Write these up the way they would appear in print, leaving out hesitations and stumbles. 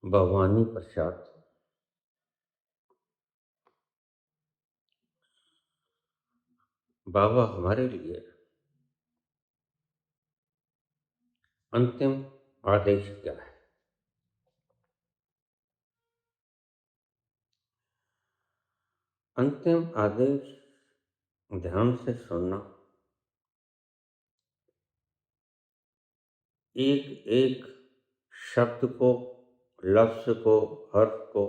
भवानी प्रसाद। बाबा हमारे लिए अंतिम आदेश क्या है? अंतिम आदेश ध्यान से सुनना, एक एक शब्द को, लफ्ज को, अर्थ को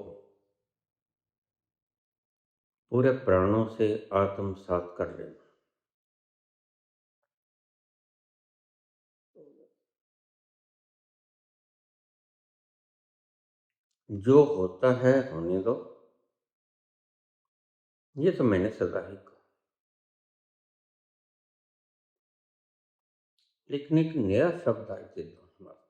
पूरे प्राणों से आत्मसात कर लेना। जो होता है होने दो, ये तो मैंने सदा ही कहा, लेकिन एक नया शब्द आज देता हूं आपको।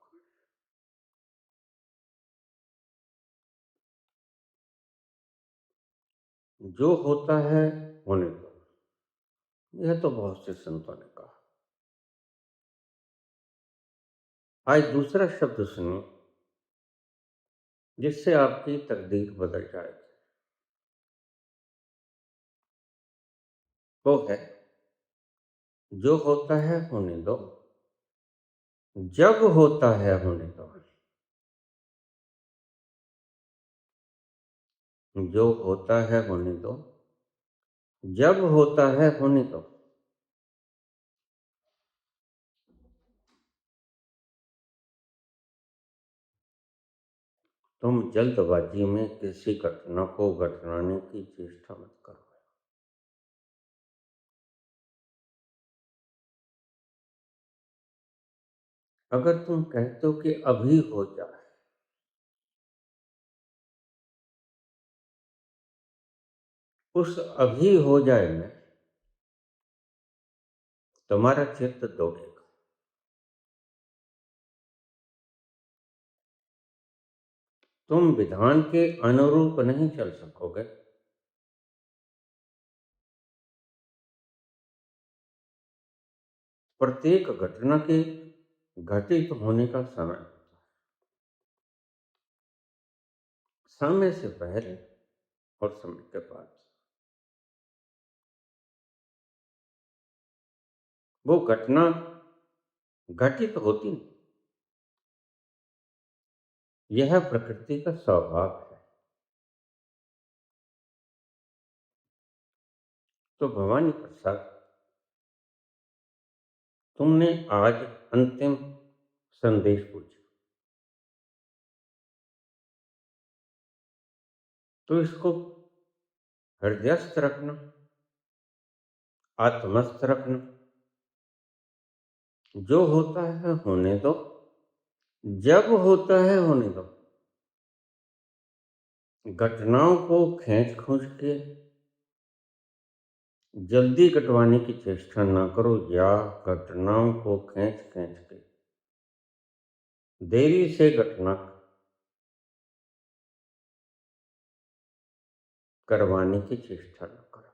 जो होता है होने दो, यह तो बहुत से संतों ने कहा। आज दूसरा शब्द सुनिए, जिससे आपकी तकदीर बदल जाएगी। वो है, जो होता है होने दो, जब होता है होने दो। जो होता है होने दो, जब होता है होने दो। तुम जल्दबाजी में किसी घटना को घटनाने की चेष्टा मत करो। अगर तुम कहते हो कि अभी हो जाए, उस अभी हो जाए में तुम्हारा चित्त दौड़ेगा। तुम विधान के अनुरूप नहीं चल सकोगे। प्रत्येक घटना के घटित होने का समय होता है, समय से पहले और समय के बाद। वो घटना घटित होती नहीं, यह प्रकृति का स्वभाव है। तो भवानी प्रसाद, तुमने आज अंतिम संदेश पूछा, तो इसको हृदयस्थ रखना, आत्मस्थ रखना। जो होता है होने दो, जब होता है होने दो। घटनाओं को खींच खोज के जल्दी कटवाने की चेष्टा न करो, या घटनाओं को खींच खींच के देरी से घटना करवाने की चेष्टा न करो।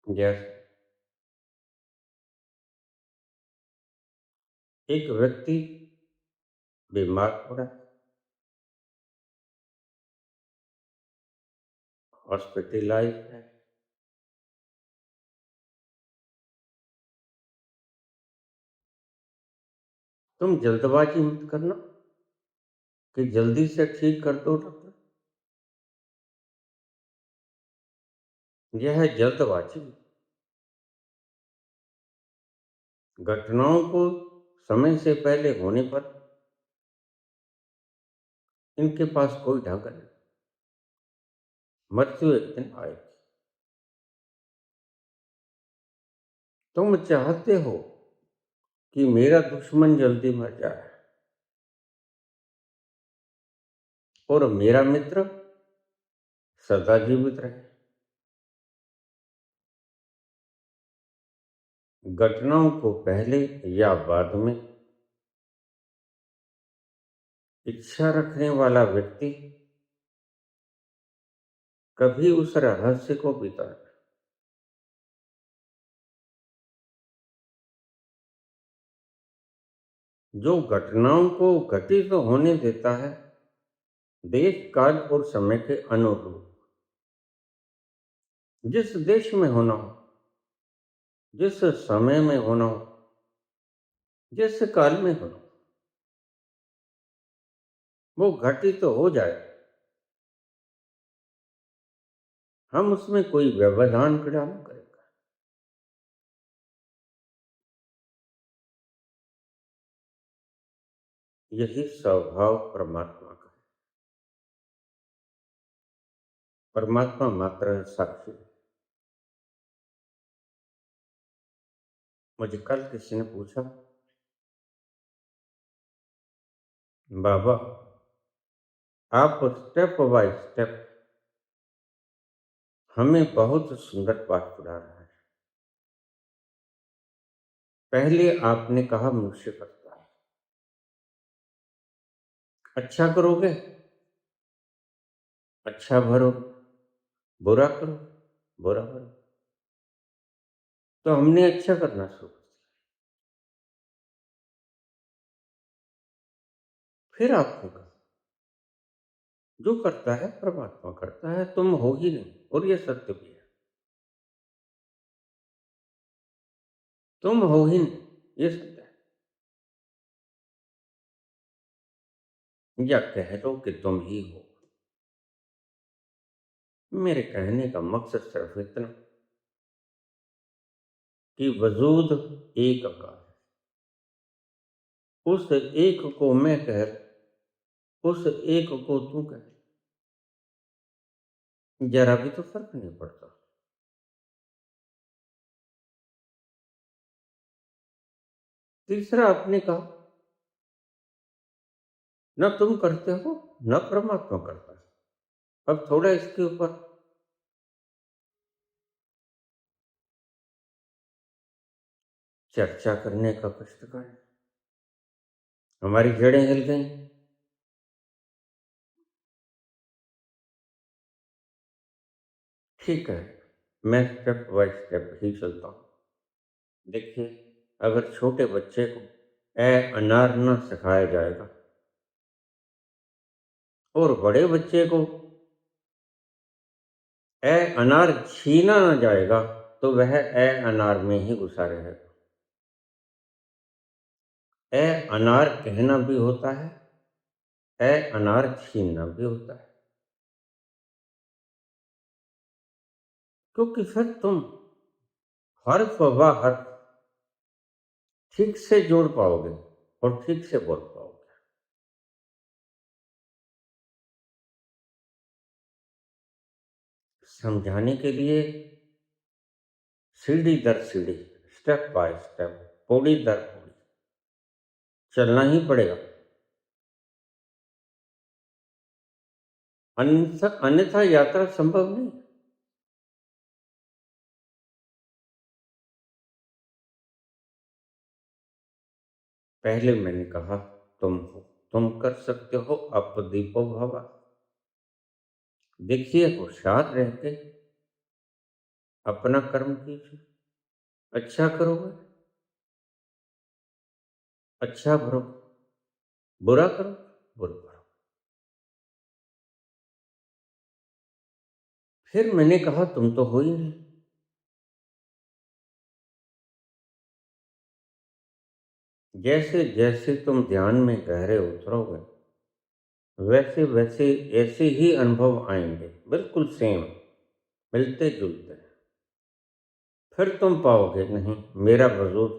जैसे एक व्यक्ति बीमार पड़ा, हॉस्पिटलाइज है, तुम जल्दबाजी मत करना कि जल्दी से ठीक कर दो डॉक्टर। यह है जल्दबाजी। घटनाओं को समय से पहले होने पर इनके पास कोई ढंग नहीं। मृत्यु एक दिन आएगी। तुम चाहते हो कि मेरा दुश्मन जल्दी मर जाए और मेरा मित्र सदा जीवित रहे। घटनाओं को पहले या बाद में इच्छा रखने वाला व्यक्ति कभी उस रहस्य को बीता नहीं। जो घटनाओं को घटित होने देता है देश काल और समय के अनुरूप, जिस देश में होना हो, जिस समय में होना हो, जिस काल में होना हो, वो घटित हो जाए। हम उसमें कोई व्यवधान खड़ा न करेगा। यही स्वभाव परमात्मा का है। परमात्मा मात्र है साक्षी। मुझे कल किसी ने पूछा, बाबा आप स्टेप बाय स्टेप हमें बहुत सुंदर पाठ पढ़ा रहा है। पहले आपने कहा मनुष्य करता है, अच्छा करोगे अच्छा भरो, बुरा करो बुरा भरो। तो हमने अच्छा करना शुरू कर दिया। फिर आपने कहा जो करता है परमात्मा करता है, तुम हो ही नहीं। और ये सत्य भी है, तुम हो ही नहीं, ये सत्य है। या कह दो कि तुम ही हो। मेरे कहने का मकसद सिर्फ इतना कि वजूद एक का है। उस एक को मैं कह, उस एक को तू कह, जरा भी तो फर्क नहीं पड़ता। तीसरा आपने कहा न तुम करते हो न परमात्मा करता है। अब थोड़ा इसके ऊपर चर्चा करने का कष्ट का है। हमारी जड़ें हिल गई। ठीक है, मैं स्टेप बाय स्टेप ही चलता हूँ। देखिए, अगर छोटे बच्चे को अनार न सिखाया जाएगा और बड़े बच्चे को अनार छीना न जाएगा तो वह अनार में ही घुसा रहेगा। अनार कहना भी होता है, अनार छीनना भी होता है। क्योंकि फिर तुम हर्फ व हर्फ ठीक से जोड़ पाओगे और ठीक से बोल पाओगे। समझाने के लिए सीढ़ी दर सीढ़ी, स्टेप बाय स्टेप, पौड़ी दर पौड़ी चलना ही पड़ेगा। अन्यथा अन्यथा यात्रा संभव नहीं। पहले मैंने कहा तुम हो, तुम कर सकते हो, आप दीपो भवा। देखिए, होशियार रह के अपना कर्म कीजिए। अच्छा करोगे अच्छा भरो, बुरा करो बुरा भरो। फिर मैंने कहा तुम तो हो ही नहीं। जैसे जैसे तुम ध्यान में गहरे उतरोगे वैसे वैसे ऐसे ही अनुभव आएंगे, बिल्कुल सेम, मिलते जुलते। फिर तुम पाओगे नहीं, मेरा वजूद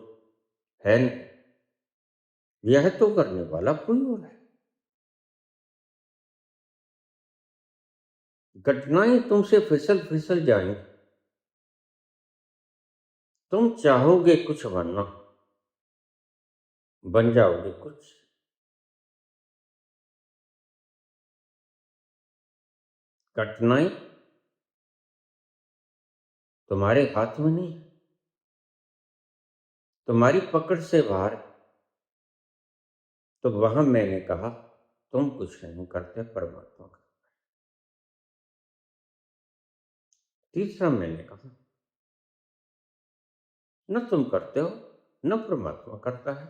है नहीं, यह तो करने वाला कोई और है। घटनाएं तुमसे फिसल फिसल जाएंगी। तुम चाहोगे कुछ बनना, बन जाओगे कुछ। घटनाएं तुम्हारे हाथ में नहीं, तुम्हारी पकड़ से बाहर। तो वहां मैंने कहा तुम कुछ नहीं करते, परमात्मा का। तीसरा मैंने कहा न तुम करते हो न परमात्मा करता है।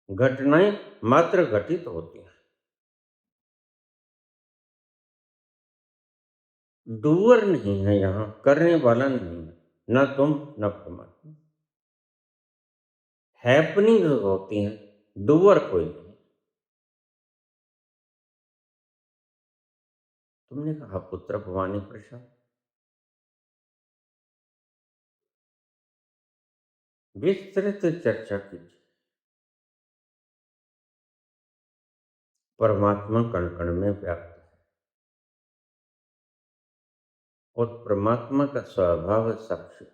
घटनाएं मात्र घटित होती हैं, डूअर नहीं है, यहाँ करने वाला नहीं है, न तुम न परमात्मा। हैपनिंग होती हैं, डूअर कोई नहीं। तुमने कहा पुत्र भवानी प्रसाद, विस्तृत चर्चा कीजिए। परमात्मा कण कण में व्याप्त है और परमात्मा का स्वभाव साक्षी।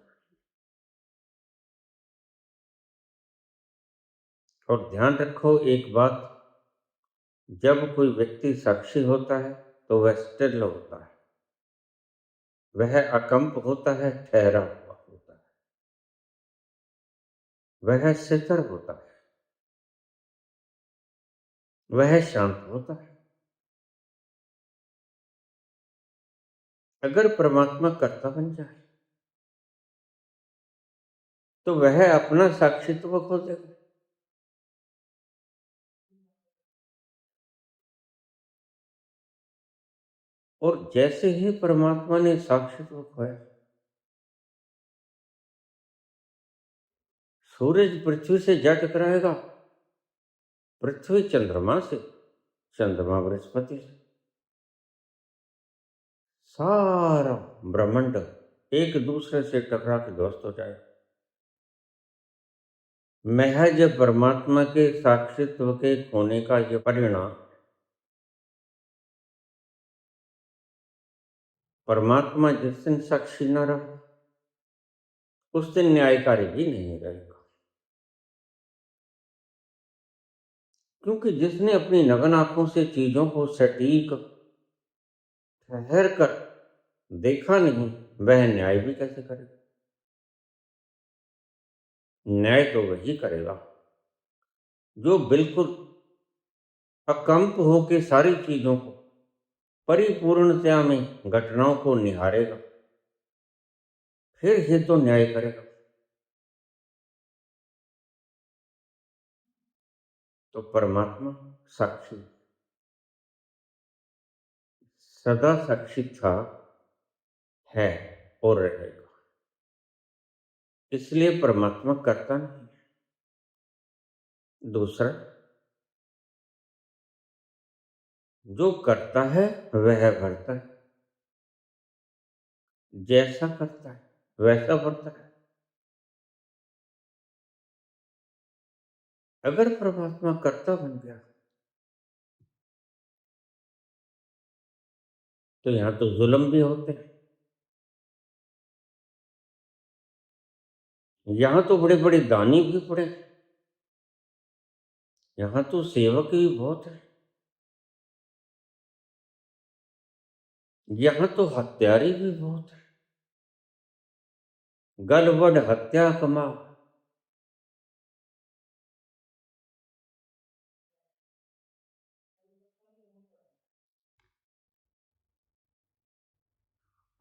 और ध्यान रखो एक बात, जब कोई व्यक्ति साक्षी होता है तो वह स्थिर होता है, वह अकंप होता है, ठहरा हुआ होता है, वह स्थिर होता है, वह शांत होता है। अगर परमात्मा कर्ता बन जाए तो वह अपना साक्षित्व खो देगा। और जैसे ही परमात्मा ने साक्षित्व खोया, सूरज पृथ्वी से जा टकराएगा, पृथ्वी चंद्रमा से, चंद्रमा बृहस्पति से, सारा ब्रह्मांड एक दूसरे से टकरा के ध्वस्त हो जाएगा। महज परमात्मा के साक्षित्व के खोने का यह परिणाम। परमात्मा जिस दिन साक्षी न रहा उस दिन न्यायकारी भी नहीं रहेगा, क्योंकि जिसने अपनी नग्न आंखों से चीजों को सटीक ठहर कर देखा नहीं, वह न्याय भी कैसे करेगा। न्याय तो वही करेगा जो बिल्कुल अकंप होकर सारी चीजों को परिपूर्णता में घटनाओं को निहारेगा, फिर ही तो न्याय करेगा। तो परमात्मा साक्षी, सदा साक्षी था, है और रहेगा। इसलिए परमात्मा करता नहीं। दूसरा, जो करता है वह भरता है, जैसा करता है वैसा भरता है। अगर परमात्मा कर्ता बन गया तो यहां तो जुल्म भी होते हैं, यहां तो बड़े बड़े दानी भी पड़े, यहां तो सेवक भी बहुत है, यहां तो हत्यारे भी बहुत है। गलबड़ हत्या कमा,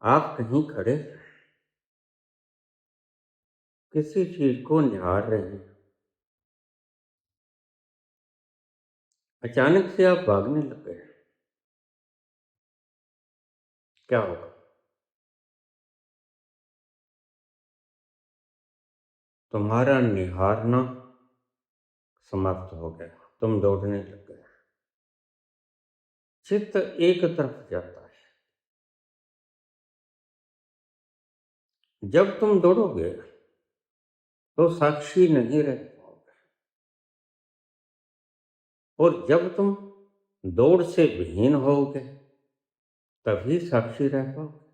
आप कहीं खड़े किसी चीज को निहार रहे हैं, अचानक से आप भागने लग गए, क्या होगा? तुम्हारा निहारना समाप्त हो गया, तुम दौड़ने लग गए, चित्त एक तरफ जाता है। जब तुम दौड़ोगे तो साक्षी नहीं रह पाओगे, और जब तुम दौड़ से विहीन होगे तभी साक्षी रह पाओगे।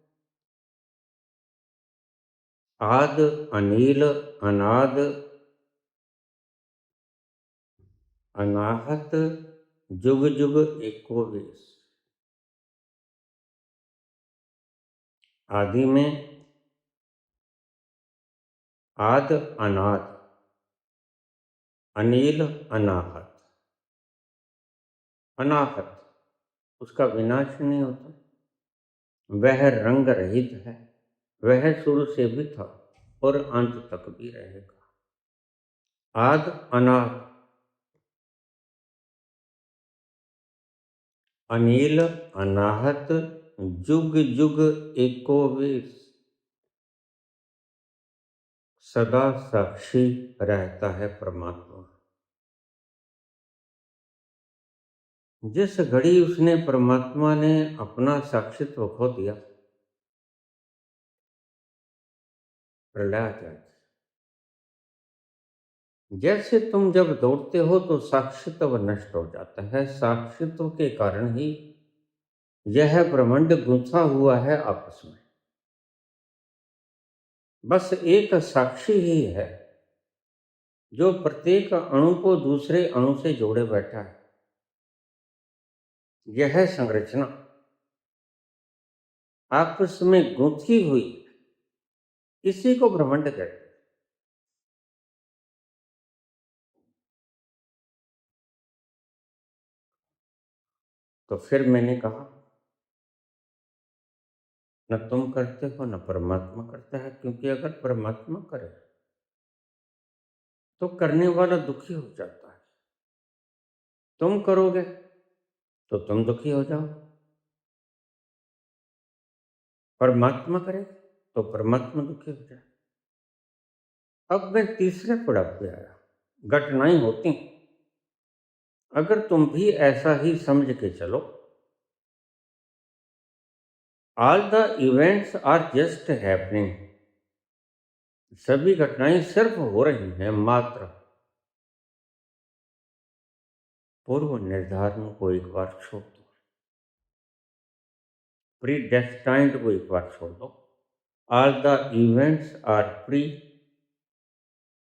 आद अनिल अनाद अनाहत जुग जुग एको वेश। आदि में आद अनाद, अनिल अनाहत। अनाहत उसका विनाश नहीं होता, वह रंग रहित है, वह शुरू से भी था और अंत तक भी रहेगा। आद अनाद अनिल अनाहत जुग जुग एको विष, सदा साक्षी रहता है परमात्मा। जिस घड़ी उसने परमात्मा ने अपना साक्षित्व खो दिया, प्रलय आ जाए। जैसे तुम जब दौड़ते हो तो साक्षित्व नष्ट हो जाता है, साक्षित्व के कारण ही यह ब्रह्मांड गुंथा हुआ है आपस में। बस एक साक्षी ही है जो प्रत्येक अणु को दूसरे अणु से जोड़े बैठा है। यह संरचना आपस में गुंथी हुई, इसी को ब्रह्मांड कहते हैं। तो फिर मैंने कहा, न तुम करते हो न परमात्मा करता है, क्योंकि अगर परमात्मा करे तो करने वाला दुखी हो जाता है। तुम करोगे तो तुम दुखी हो जाओ, परमात्मा करे तो परमात्मा दुखी हो जाए। अब मैं तीसरे पड़ाव पे आया। घटनाएं होती हैं, अगर तुम भी ऐसा ही समझ के चलो, all the events are just happening, सभी घटनाएं सिर्फ हो रही हैं मात्र। पूर्व निर्धारण को एक बार छोड़ दो, प्री डेस्टाइंड को एक बार छोड़ दो। All the events are pre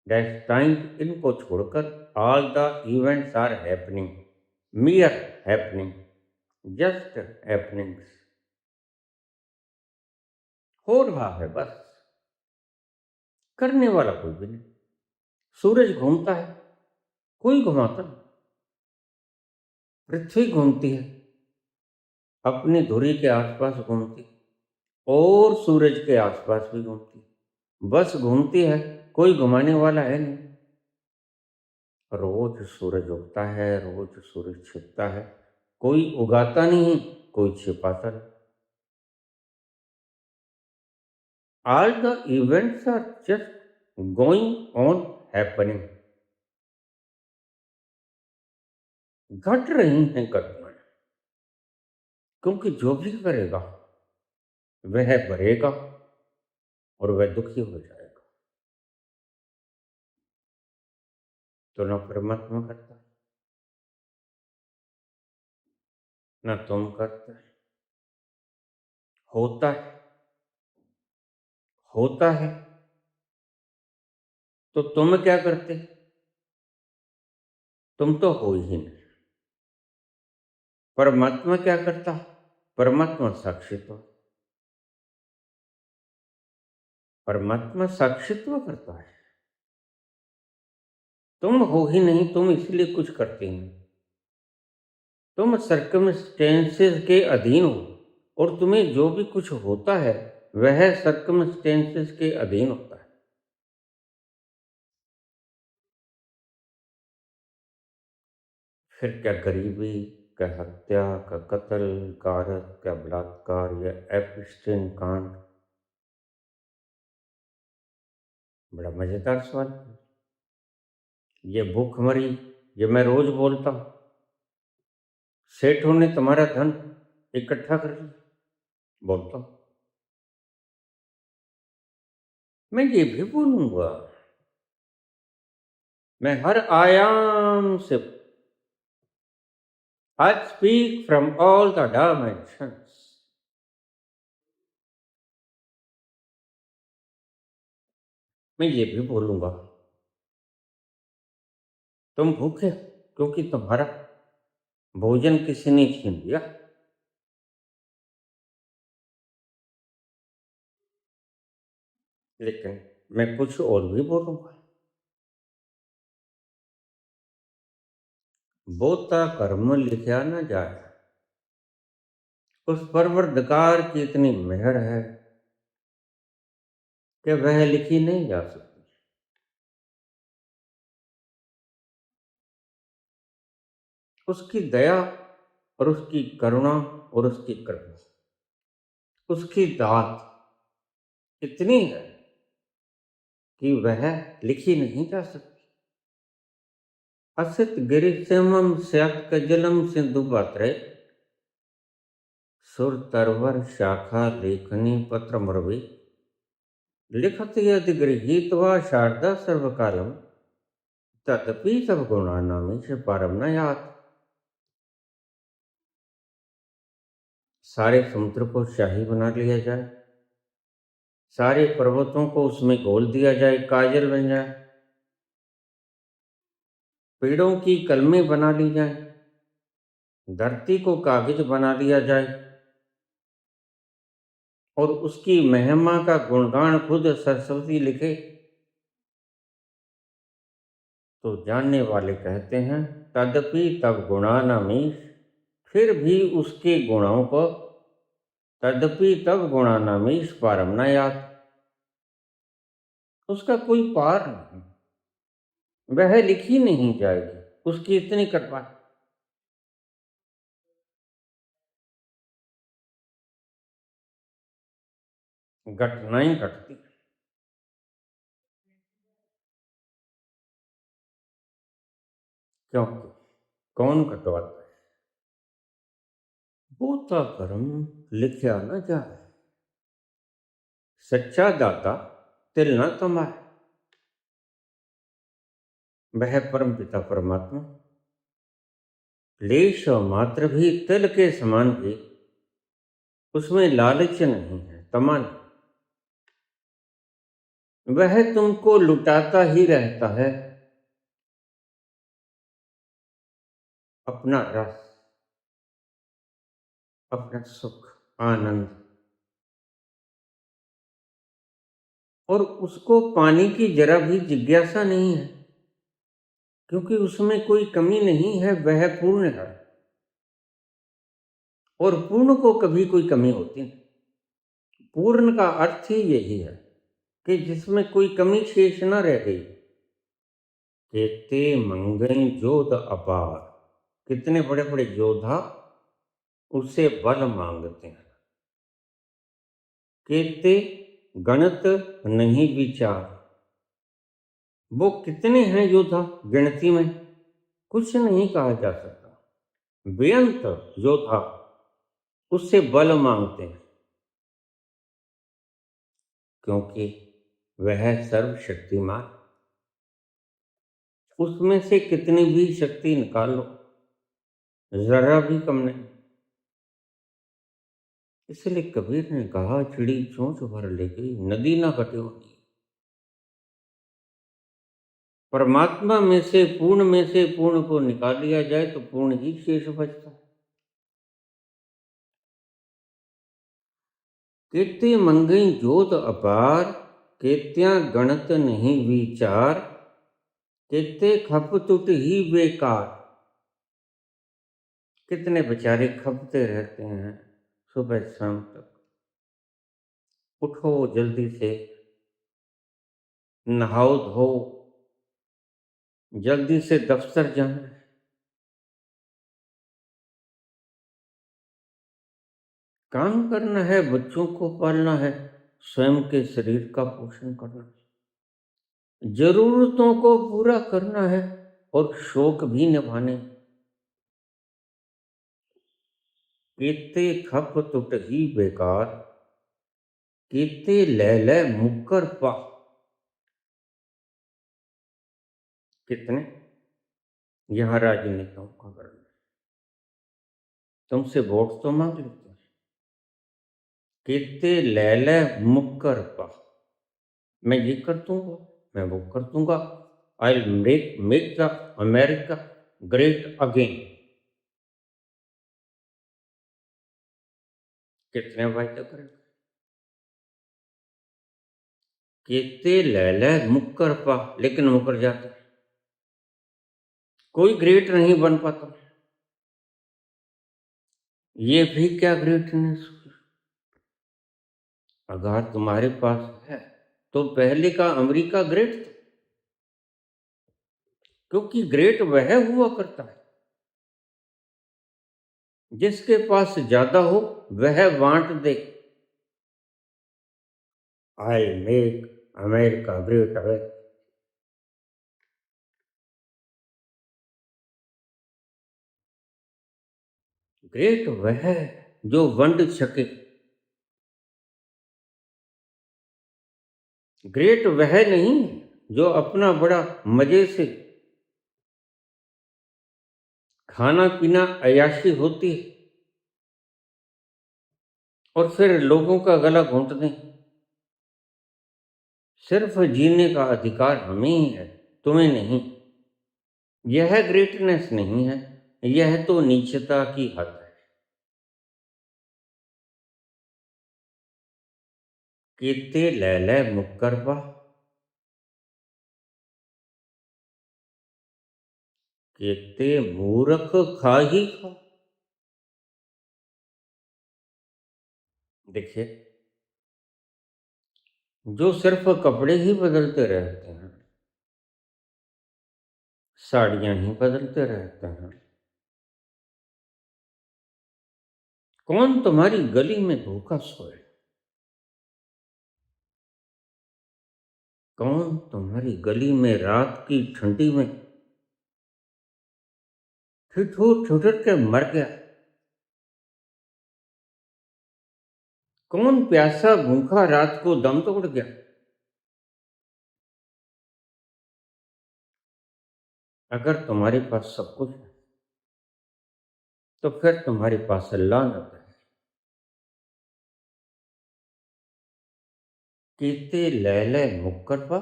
destined, इनको छोड़कर all the events are happening, mere happening, just happenings, हो रहा है बस, करने वाला कोई भी नहीं। सूरज घूमता है, कोई घुमाता नहीं। पृथ्वी घूमती है, अपनी धुरी के आसपास घूमती, और सूरज के आसपास भी घूमती, बस घूमती है, कोई घुमाने वाला है नहीं। रोज सूरज उगता है, रोज सूरज छिपता है, कोई उगाता नहीं, कोई छिपाता नहीं। All the events are just going on happening, घट रही हैं घटनाएं, क्योंकि जो भी करेगा वह भरेगा और वह दुखी हो जाएगा। तो न परमात्मा करता, न तुम करते। होता है, होता है तो तुम क्या करते? तुम तो हो ही नहीं। परमात्मा क्या करता? परमात्मा साक्षित्व, परमात्मा साक्षित्व करता है। तुम हो ही नहीं, तुम इसलिए कुछ करते नहीं। तुम सर्कमस्टेंसेस के अधीन हो, और तुम्हें जो भी कुछ होता है वह सर्कमस्टेंसेस के अधीन होता है। फिर क्या गरीबी, क्या हत्या, क्या कत्ल, कारत, क्या बलात्कार, या एपस्टीन कांड। बड़ा मजेदार सवाल है। ये भूखमरी, ये मैं रोज बोलता हूँ। सेठों ने तुम्हारा धन इकट्ठा कर लिया, बोलता हूँ। मैं ये भी बोलूंगा, मैं हर आयाम से, I speak from all the dimensions. मैं ये भी बोलूंगा, तुम भूखे हो क्योंकि तुम्हारा भोजन किसी ने छीन लिया। लेकिन मैं कुछ और भी बोलूंगा, बोता कर्म लिखा न जाए, उस परवरदिगार की इतनी मेहर है कि वह लिखी नहीं जा सकती। उसकी दया और उसकी करुणा और उसकी कृपा, उसकी दात इतनी है कि वह लिखी नहीं जा सकती। असित गिरिशमम स्यात्कजलम सिंधु पात्रे सुर तरवर शाखा लेखनी पत्र मरवी लिखत यदि गृहीत्वा शारदा सर्वकालम तदपि सब गुणानामी से पारम न यात। सारे समुद्र को शाही बना लिया जाए, सारे पर्वतों को उसमें घोल दिया जाए, काजल बन जाए, पेड़ों की कलमें बना ली जाए, धरती को कागज बना लिया जाए और उसकी महिमा का गुणगान खुद सरस्वती लिखे, तो जानने वाले कहते हैं तदपि तब गुणानामीश, फिर भी उसके गुणों को तदपि तब गुणानामीश पारम न यात, उसका कोई पार नहीं, वह लिखी नहीं जाएगी, उसकी इतनी कृपा है। घटनाएं घटती, क्योंकि कौन घटवाता है? होता कर्म लिखा न जाए, सच्चा दाता तिल न कमाए। वह परम पिता परमात्मा लेश मात्र भी तिल के समान भी उसमें लालच नहीं है, तमा नहीं। वह तुमको लुटाता ही रहता है अपना रस, अपना सुख, आनंद, और उसको पाने की जरा भी जिज्ञासा नहीं है, क्योंकि उसमें कोई कमी नहीं है, वह पूर्ण है और पूर्ण को कभी कोई कमी होती नहीं। पूर्ण का अर्थ ही यही है कि जिसमें कोई कमी शेष न रह गई। केते मंगई जोध अपार, कितने बड़े बड़े योद्धा उससे बल मांगते हैं। केते गणत नहीं विचार, वो कितने हैं योद्धा, गिनती में कुछ नहीं कहा जा सकता। बेअंत योद्धा उससे बल मांगते हैं, क्योंकि वह सर्वशक्तिमान, उसमें से कितनी भी शक्ति निकाल लो जरा भी कम नहीं। इसलिए कबीर ने कहा चिड़ी चोंच भर ले गई, नदी ना कटे होती। परमात्मा में से पूर्ण को निकाल लिया जाए तो पूर्ण ही शेष बचता है। केते मंगई जोत अपार, केत्या गणत नहीं विचार, केते खप टुट ही बेकार। कितने बेचारे खपते रहते हैं सुबह शाम तक। उठो जल्दी से, नहाओ धो, जल्दी से दफ्तर जाना है, काम करना है, बच्चों को पालना है, स्वयं के शरीर का पोषण करना है, जरूरतों को पूरा करना है और शौक भी निभाने। केते खप टुट ही बेकार, केते लैले मुक्कर पा। कितने यहाँ राजनीतियों का वर्णन, तुमसे वोट तो मांग लेते हैं। केते लैले मुक्कर पा, मैं ये कर दूंगा, मैं वो कर दूंगा, I make the America great again. कितने वायदे करें? केते लैले मुक्कर पा, लेकिन मुकर जाते, कोई ग्रेट नहीं बन पाता। ये भी क्या ग्रेटनेस? अगर तुम्हारे पास है तो पहले का अमेरिका ग्रेट था, क्योंकि ग्रेट वह हुआ करता है जिसके पास ज्यादा हो वह बांट दे। I make America great again. Great वह है जो वंड सके। ग्रेट वह नहीं जो अपना बड़ा मजे से खाना पीना अय्याशी होती है और फिर लोगों का गला घोंट दें। सिर्फ जीने का अधिकार हमें ही है, तुम्हें नहीं। यह ग्रेटनेस नहीं है, यह तो नीचता की हद है। केते लैले मुक्करबा, केते मूर्ख खा ही खा। देखिए, जो सिर्फ कपड़े ही बदलते रहते हैं, साड़ियां ही बदलते रहते हैं, कौन तुम्हारी गली में भूखा सोए? कौन तुम्हारी गली में रात की ठंडी में ठिठुर ठिठुर के मर गया? कौन प्यासा भूखा रात को दम तोड़ गया? अगर तुम्हारे पास सब कुछ है तो फिर तुम्हारे पास लानत है। केते लैले मुक्करबा,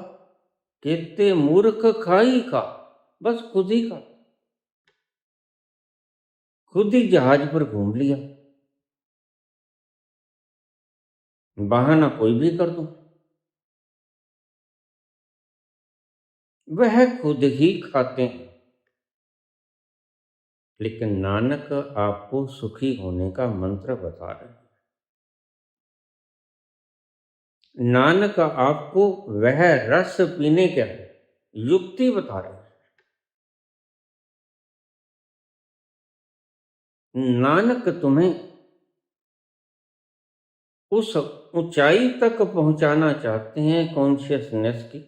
केते मूर्ख खाई का। बस खुद ही का, खुद ही जहाज पर घूम लिया। बहाना कोई भी कर दो, वह खुद ही खाते हैं। लेकिन नानक आपको सुखी होने का मंत्र बता रहे हैं। नानक आपको वह रस पीने का युक्ति बता रहे हैं। नानक तुम्हें उस ऊंचाई तक पहुंचाना चाहते हैं कॉन्शियसनेस की,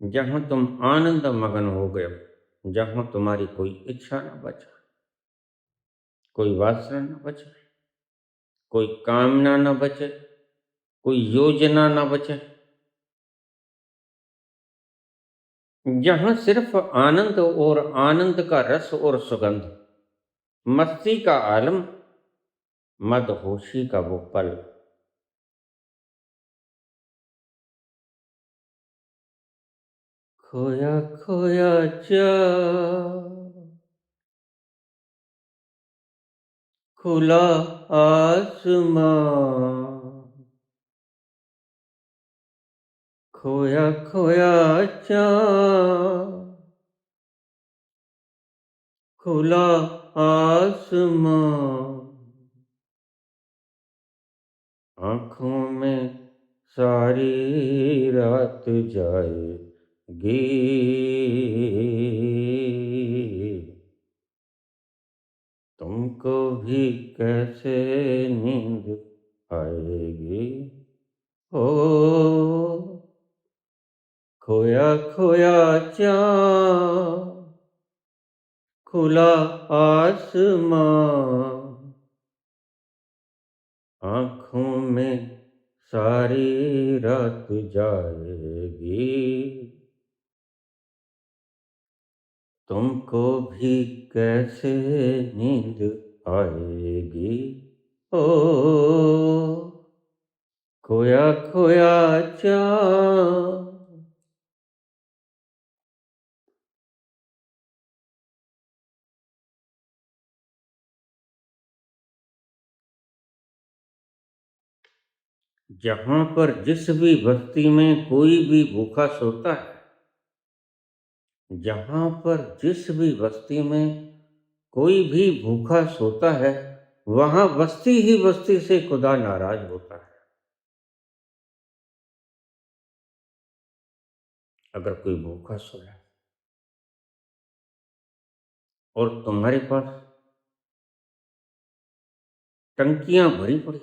जहां तुम आनंद मगन हो गए हो, जहां तुम्हारी कोई इच्छा ना बचा, कोई वासना ना बचे, कोई कामना ना बचे, कोई योजना ना बचे, जहां सिर्फ आनंद और आनंद का रस और सुगंध, मस्ती का आलम, मदहोशी का वो पल। खोया खोया जा खुला आसमां, खोया खोया चाँद, खुला आसमां, आँखों में सारी रात जाएगी, तुमको भी कैसे नींद आएगी? ओ खोया खोया चाँद, खुला आसमां, आँखों में सारी रात जाएगी, तुमको भी कैसे नींद आएगी? ओ खोया खोया चाँद। जहां पर जिस भी बस्ती में कोई भी भूखा सोता है, जहां पर जिस भी बस्ती में कोई भी भूखा सोता है, वहां बस्ती ही बस्ती से खुदा नाराज होता है। अगर कोई भूखा सोया और तुम्हारे पास टंकियां भरी पड़ी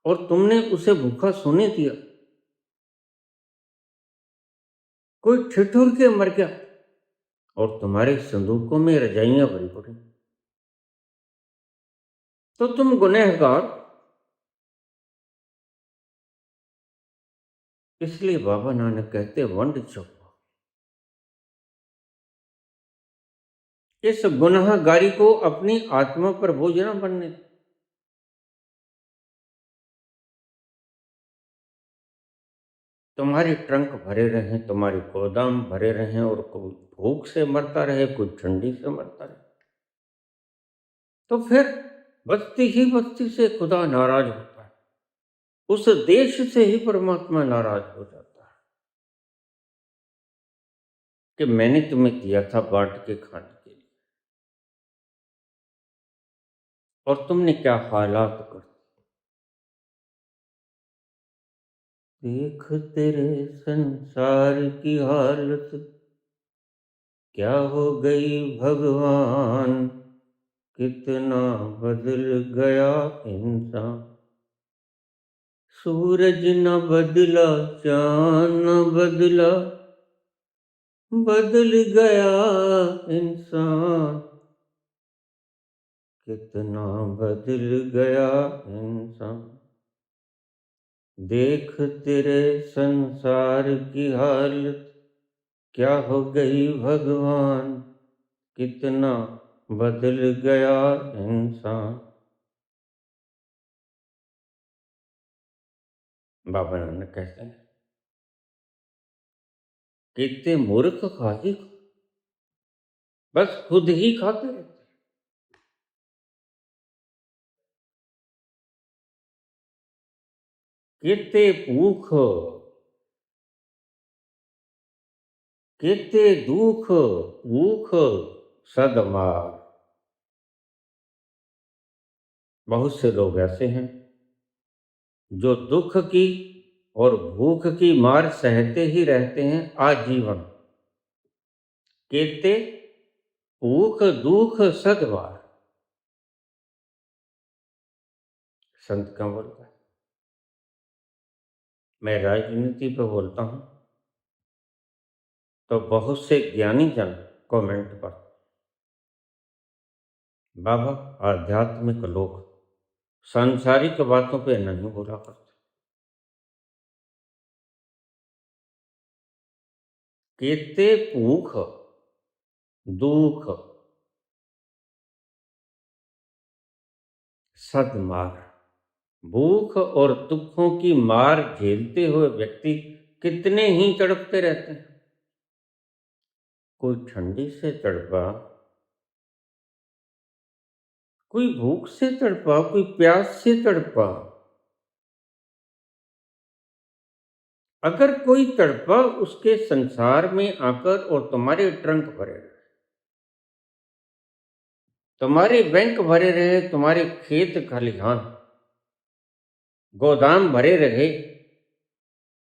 और तुमने उसे भूखा सोने दिया। कोई ठिठुर के मर गया और तुम्हारे संदूकों में रजाइयां भरी पड़ी। तो तुम गुनहगार। इसलिए बाबा नानक कहते वंड चुप। इस गुनहगारी को अपनी आत्मा पर बोझ न बनने दो। तुम्हारे ट्रंक भरे रहे, तुम्हारे गोदाम भरे रहे और कोई भूख से मरता रहे, कोई ठंडी से मरता रहे, तो फिर बस्ती ही बस्ती से खुदा नाराज होता है। उस देश से ही परमात्मा नाराज हो जाता है कि मैंने तुम्हें दिया था बांट के खाने के लिए और तुमने क्या हालात कर देख तेरे संसार की हालत क्या हो गई भगवान, कितना बदल गया इंसान। सूरज न बदला, चांद न बदला, बदल गया इंसान, कितना बदल गया इंसान। देख तेरे संसार की हालत क्या हो गई भगवान, कितना बदल गया इंसान। बाबा नानक कहते हैं कितने मूर्ख खाही बस खुद ही खाते रहते। कितने भूख, कितने दुख, भूख सदमार। बहुत से लोग ऐसे हैं जो दुख की और भूख की मार सहते ही रहते हैं आजीवन। केते भूख दुख सदमार। संत क्या बोलता है? मैं राजनीति पे बोलता हूं तो बहुत से ज्ञानी जन कमेंट पर बाबा आध्यात्मिक लोग सांसारिक बातों पे नहीं बोला करते। केते भूख दुख सदमार। भूख और दुखों की मार झेलते हुए व्यक्ति कितने ही तड़पते रहते हैं। कोई ठंडी से तड़पा, कोई भूख से तड़पा, कोई प्यास से तड़पा। अगर कोई तड़पा उसके संसार में आकर और तुम्हारे ट्रंक भरे रहे, तुम्हारे बैंक भरे रहे, तुम्हारे खेत खलिहान गोदाम भरे रहे,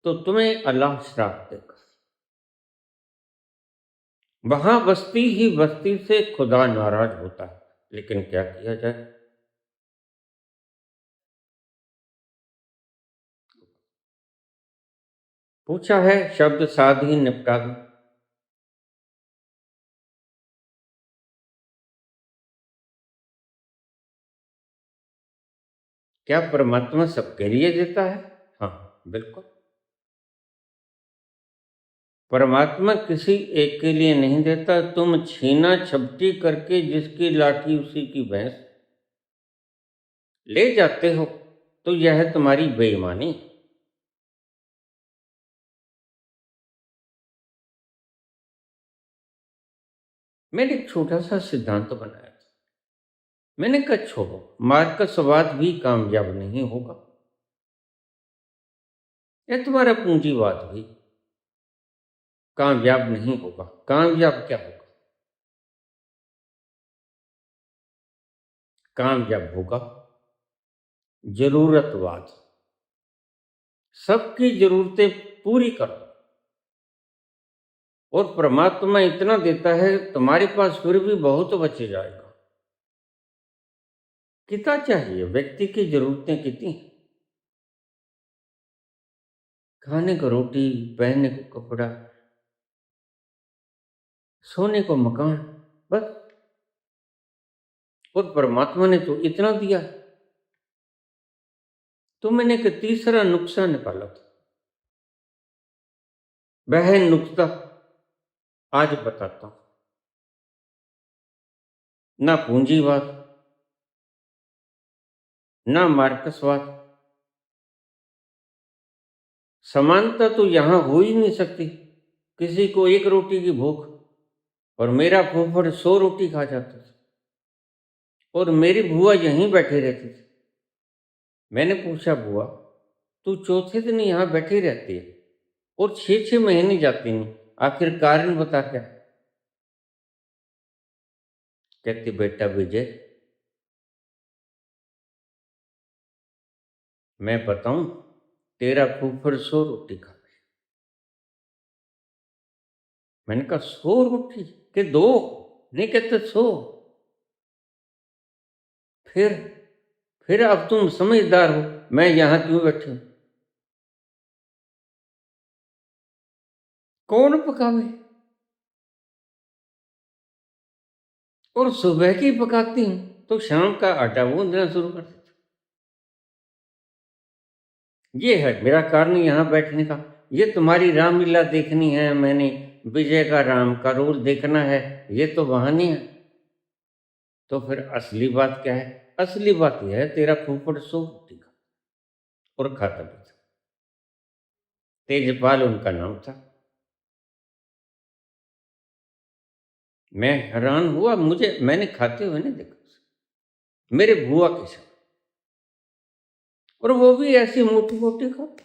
तो तुम्हें अल्लाह श्राप देगा। वहां बस्ती ही बस्ती से खुदा नाराज होता है। लेकिन क्या किया जाए? पूछा है शब्द साध ही निपटा दूं। क्या परमात्मा सबके लिए देता है? हाँ, बिल्कुल। परमात्मा किसी एक के लिए नहीं देता। तुम छीना झपटी करके जिसकी लाठी उसी की भैंस ले जाते हो तो यह है तुम्हारी बेईमानी। मैंने एक छोटा सा सिद्धांत बनाया था। मैंने कहा छोड़ो, मार का स्वाद भी कामयाब नहीं होगा, यह तुम्हारा पूंजीवाद भी कामयाब नहीं होगा। कामयाब क्या होगा? कामयाब होगा जरूरतवाद। सबकी जरूरतें पूरी करो और परमात्मा इतना देता है तुम्हारे पास फिर भी बहुत बच जाएगा। कितना चाहिए? व्यक्ति की ज़रूरतें कितनी हैं? खाने को रोटी, पहनने को कपड़ा, सोने को मकान, बस। और परमात्मा ने तो इतना दिया है। तो मैंने एक तीसरा नुस्खा निकाला था। वह नुस्खा आज बताता हूँ। ना पूंजीवाद, ना मार्क्सवाद, समानता तो यहाँ हो ही नहीं सकती। किसी को एक रोटी की भूख, और मेरा फूफड़ 100 रोटी खा जाता था, और मेरी बुआ यहीं बैठी रहती थी। मैंने पूछा, बुआ तू चौथे दिन यहाँ बैठी रहती है और 6-6 महीने जाती नहीं, आखिर कारण बता क्या? कहती, बेटा विजय, मैं बताऊं, तेरा फूफड़ 100 रोटी खा गया। मैंने कहा 100 रोटी के दो? नहीं, कहते 100। फिर फिर अब तुम समझदार हो, मैं यहाँ क्यों बैठी हूं? कौन पकावे? और सुबह की पकाती हूँ तो शाम का आटा गूंदना शुरू कर देती। ये है मेरा कारण यहाँ बैठने का। ये तुम्हारी रामलीला देखनी है, मैंने विजय का राम का रोल देखना है, ये तो बहाने है। तो फिर असली बात क्या है? असली बात यह है, तेरा फूफड़ 100 रोटी का और खाता भी था। तेजपाल उनका नाम था। मैं हैरान हुआ, मैंने खाते हुए नहीं देखा उसे। मेरे बुआ के साथ, और वो भी ऐसी मोटी मोटी खाते,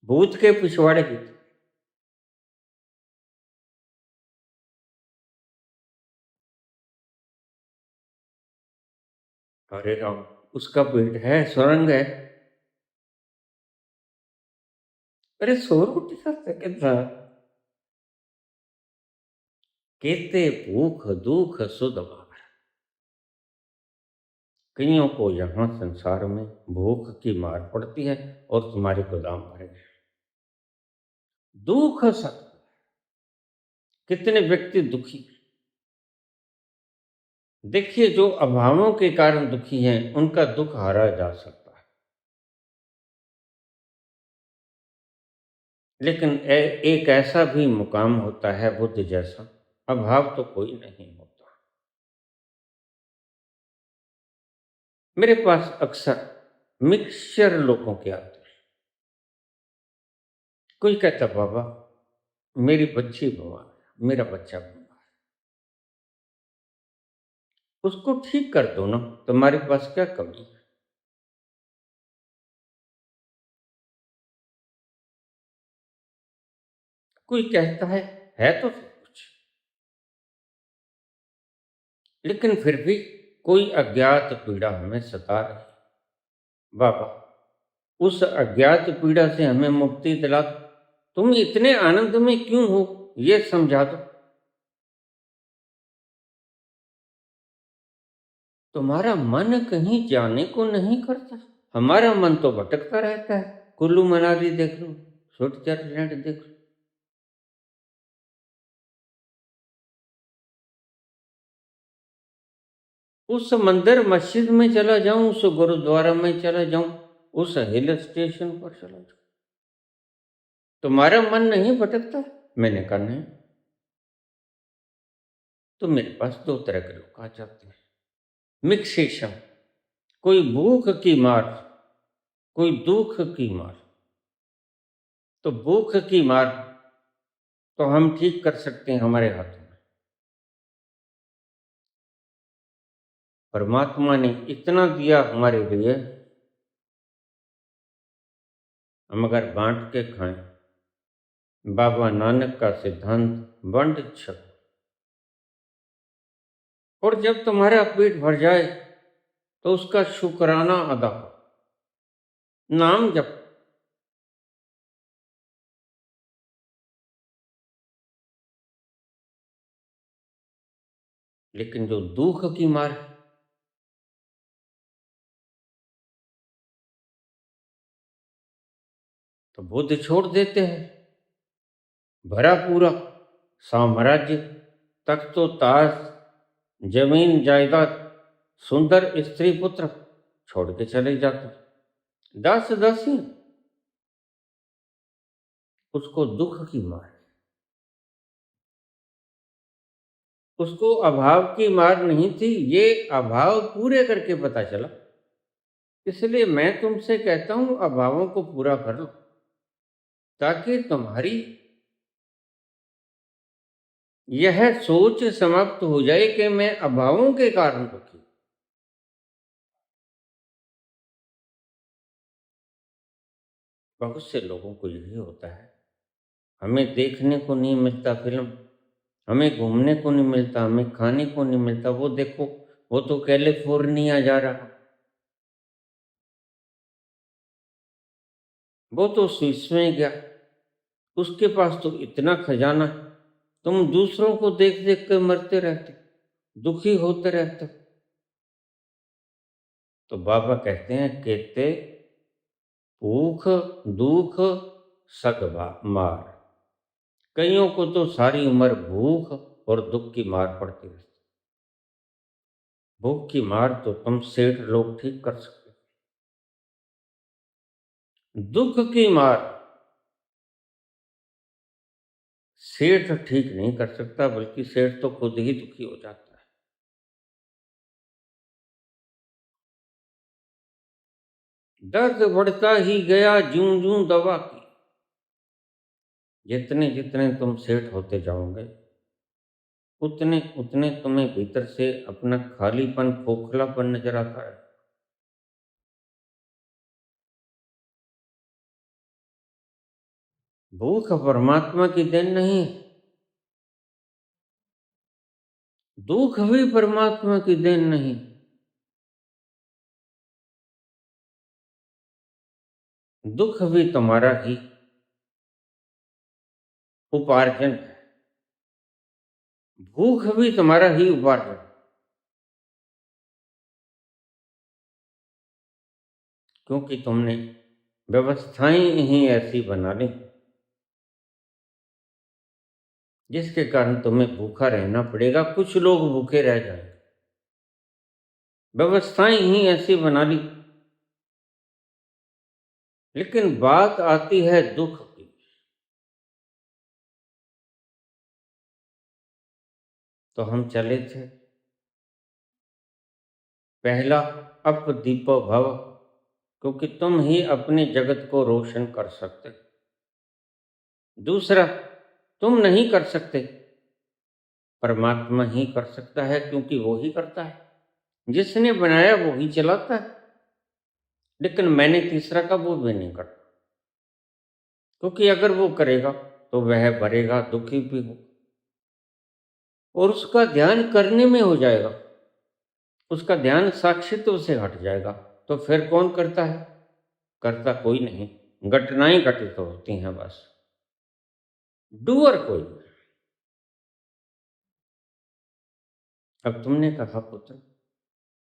भूत के पिछवाड़े की थी। अरे राम, उसका पेट है, सुरंग है। अरे 100 रोटी खाता कितना? कहते भूख दुख सुध अभार। कईयों को यहाँ संसार में भूख की मार पड़ती है और तुम्हारे गोदाम भरे हैं। दुख सत, कितने व्यक्ति दुखी। देखिए, जो अभावों के कारण दुखी हैं उनका दुख हारा जा सकता है, लेकिन एक ऐसा भी मुकाम होता है बुद्ध जैसा, अभाव तो कोई नहीं होता। मेरे पास अक्सर मिक्सचर लोगों के आते हैं। कोई कहता, बाबा मेरी बच्ची बीमार है, मेरा बच्चा बीमार है, उसको ठीक कर दो ना, तुम्हारे पास क्या कमी है? कोई कहता है तो सब कुछ, लेकिन फिर भी कोई अज्ञात पीड़ा हमें सता रही है। बाबा, उस अज्ञात पीड़ा से हमें मुक्ति दिला दो। तुम इतने आनंद में क्यों हो, ये समझा दो। तुम्हारा मन कहीं जाने को नहीं करता? हमारा मन तो भटकता रहता है। कुल्लू मनाली देख लो, स्विट्जरलैंड देख लो। उस मंदिर मस्जिद में चला जाऊं, उस गुरुद्वारा में चला जाऊं, उस हिल स्टेशन पर चला जाऊं, तुम्हारा मन नहीं भटकता? मैंने कहा नहीं। तो मेरे पास दो तरह के लोग आ जाते हैं, मिक्सेशन। कोई भूख की मार, कोई दुख की मार। तो भूख की मार तो हम ठीक कर सकते हैं, हमारे हाथों में। परमात्मा ने इतना दिया हमारे लिए, हम अगर बांट के खाएं। बाबा नानक का सिद्धांत, वंड छक। और जब तुम्हारा पेट भर जाए तो उसका शुक्राना अदा करो, नाम जप। लेकिन जो दुख की मार है, तो बुद्ध छोड़ देते हैं, भरा पूरा साम्राज्य, तख्तो ताज, जमीन जायदाद, सुंदर स्त्री पुत्र छोड़ के चले जाते। दास दासी, उसको दुख की मार, उसको अभाव की मार नहीं थी, ये अभाव पूरे करके पता चला। इसलिए मैं तुमसे कहता हूं, अभावों को पूरा कर लो, ताकि तुम्हारी यह सोच समाप्त हो जाए कि मैं अभावों के कारण दुखी। बहुत से लोगों को यही होता है, हमें देखने को नहीं मिलता फिल्म, हमें घूमने को नहीं मिलता, हमें खाने को नहीं मिलता। वो देखो, वो तो कैलिफोर्निया जा रहा, वो तो स्विस में गया, उसके पास तो इतना खजाना है। तुम दूसरों को देख देख कर मरते रहते, दुखी होते रहते। तो बाबा कहते हैं, कहते भूख दुख सग मार। कईयों को तो सारी उम्र भूख और दुख की मार पड़ती रहती। भूख की मार तो तुम सेठ लोग ठीक कर सकते, दुख की मार सेठ ठीक नहीं कर सकता, बल्कि सेठ तो खुद ही दुखी हो जाता है। दर्द बढ़ता ही गया जूं जूं दवा की। जितने जितने तुम सेठ होते जाओगे, उतने उतने तुम्हें भीतर से अपना खालीपन, खोखलापन नजर आता है। भूख परमात्मा की देन नहीं है, दुख भी परमात्मा की देन नहीं। दुख भी तुम्हारा ही उपार्जन है, भूख भी तुम्हारा ही उपार्जन। क्योंकि तुमने व्यवस्थाएं ही ऐसी बना ली, जिसके कारण तुम्हें भूखा रहना पड़ेगा। कुछ लोग भूखे रह जाएंगे, व्यवस्थाएं ही ऐसी बना ली। लेकिन बात आती है दुख की। तो हम चले थे, पहला अप दीपो भव, क्योंकि तुम ही अपने जगत को रोशन कर सकते। दूसरा, तुम नहीं कर सकते, परमात्मा ही कर सकता है, क्योंकि वो ही करता है, जिसने बनाया वो ही चलाता है। लेकिन मैंने तीसरा का वो भी नहीं करता, क्योंकि अगर वो करेगा तो वह भरेगा, दुखी भी हो, और उसका ध्यान करने में हो जाएगा, उसका ध्यान साक्षित्व से हट जाएगा। तो फिर कौन करता है? करता कोई नहीं, घटनाएं घटित होती हैं बस, डूअर कोई नहीं। अब तुमने कहा पुत्र,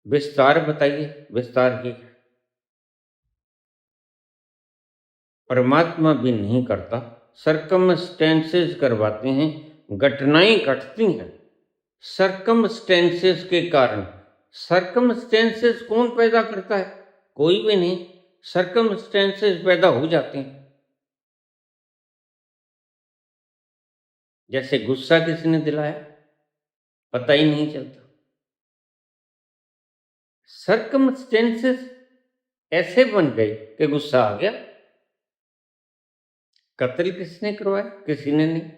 विस्तार बताइए, विस्तार की। परमात्मा भी नहीं करता, सरकमस्टेंसेस करवाते हैं, घटनाएं घटती हैं सरकमस्टेंसेस के कारण। सरकमस्टेंसेस कौन पैदा करता है? कोई भी नहीं, सरकमस्टेंसेस पैदा हो जाते हैं। जैसे गुस्सा किसने दिलाया, पता ही नहीं चलता। सरकमस्टेंसेस ऐसे बन गए कि गुस्सा आ गया। कत्ल किसने करवाया? किसी ने नहीं।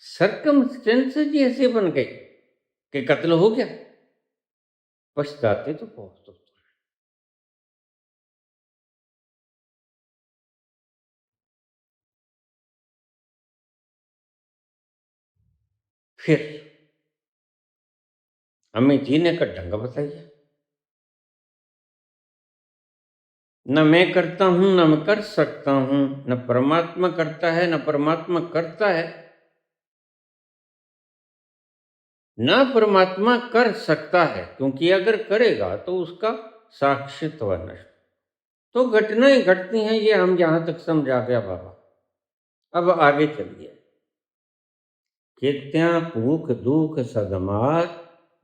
सरकमस्टेंसेस ही ऐसे बन गए कि कत्ल हो गया। पछताते तो बहुत होते। फिर हमें जीने का ढंग बताइए। न मैं करता हूं, न मैं कर सकता हूं, न परमात्मा करता है, न परमात्मा करता है, न परमात्मा कर सकता है, क्योंकि अगर करेगा तो उसका साक्षित्व नष्ट। तो घटनाएं घटती हैं, ये हम यहां तक समझा गया बाबा। अब आगे चलिए। कित्या भूख दुख सदमार,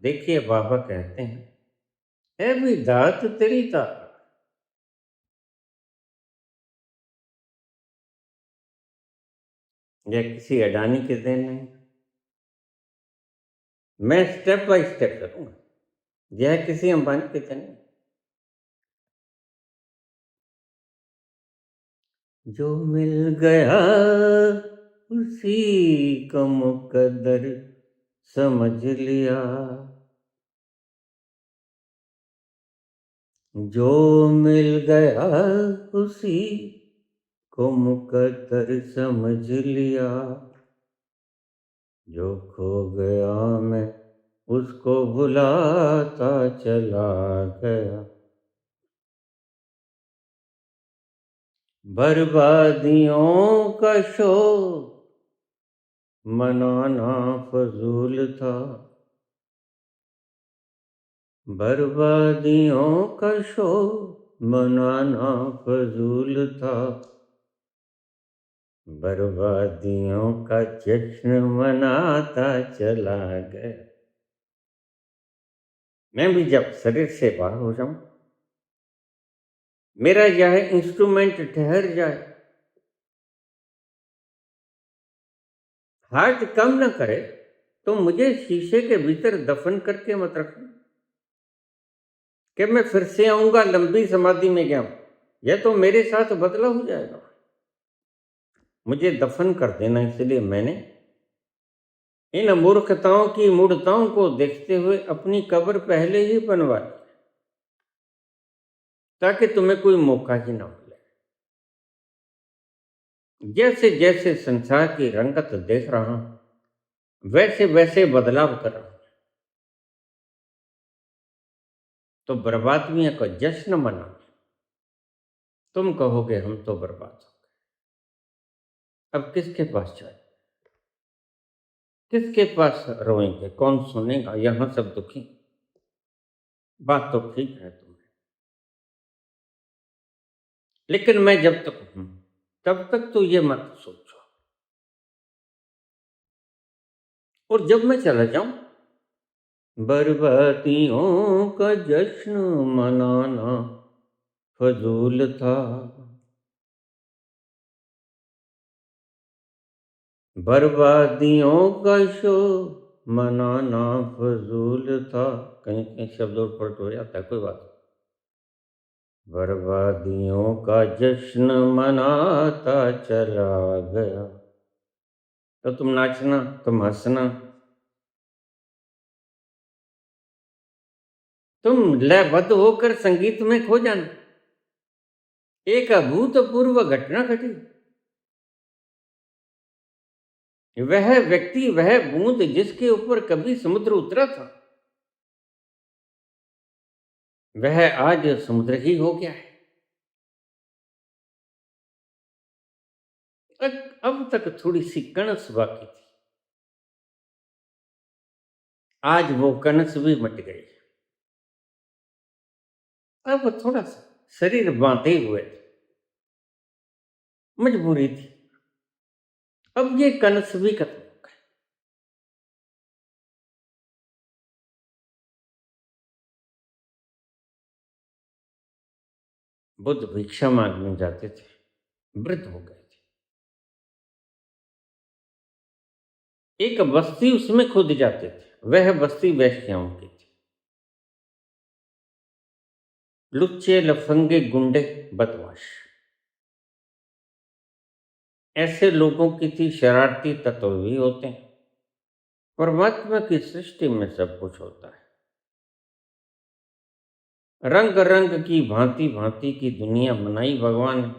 देखिए बाबा कहते हैं, है भी दात तेरी दात। यह किसी अडानी के देन नहीं, मैं स्टेप बाय स्टेप करूंगा। यह किसी अंबानी के देन नहीं। जो मिल गया उसी को मुकद्दर समझ लिया, जो मिल गया उसी को मुकद्दर समझ लिया, जो खो गया मैं उसको भुलाता चला गया। बर्बादियों का शोर मनाना फजूल था, बर्बादियों का शोर मनाना फजूल था, बर्बादियों का जश्न मनाता चला गया। मैं भी जब शरीर से बाहर हो जाऊं, मेरा यह इंस्ट्रूमेंट ठहर जाए, हार्ट कम न करे, तो मुझे शीशे के भीतर दफन करके मत रखना कि मैं फिर से आऊंगा लंबी समाधि में गया। यह तो मेरे साथ बदला हो जाएगा। मुझे दफन कर देना, इसलिए मैंने इन मूर्खताओं की मूढ़ताओं को देखते हुए अपनी कब्र पहले ही बनवा ली, ताकि तुम्हें कोई मौका ही ना मिले। जैसे जैसे संसार की रंगत देख रहा हूं, वैसे वैसे बदलाव कर रहा हूं। तो बर्बादियों का जश्न मना, तुम कहोगे हम तो बर्बाद हो गए। अब किसके पास जाए, किसके पास रोएंगे, कौन सुनेगा? यहां सब दुखी। बात तो ठीक है तुम्हें, लेकिन मैं जब तक हूं तब तक तो ये मत सोचो। और जब मैं चला जाऊं, बर्बादियों का जश्न मनाना फजूल था, बर्बादियों का शोर मनाना फजूल था। कहीं कहीं शब्द और पलट हो जाता है, कोई बात नहीं। बर्बादियों का जश्न मनाता चला गया। तो तुम नाचना, तुम हंसना, तुम लयबद्ध होकर संगीत में खो जाना। एक अभूतपूर्व घटना घटी। वह व्यक्ति, वह बूंद जिसके ऊपर कभी समुद्र उतरा था, वह आज समुद्र ही हो गया है। अब तक थोड़ी सी कणस बाकी थी, आज वो कणस भी मट गई। अब थोड़ा सा शरीर बांधे हुए थे, मजबूरी थी। अब ये कणस भी खत्म हो गए। बुद्ध भिक्षा मांगने जाते थे, वृद्ध हो गए थे। एक बस्ती उसमें खुद जाते थे, वह बस्ती वैश्याओं की थी। लुच्चे लफंगे गुंडे बदमाश, ऐसे लोगों की थी। शरारती तत्व भी होते हैं। परमात्मा की सृष्टि में सब कुछ होता है। रंग रंग की भांति भांति की दुनिया बनाई भगवान ने,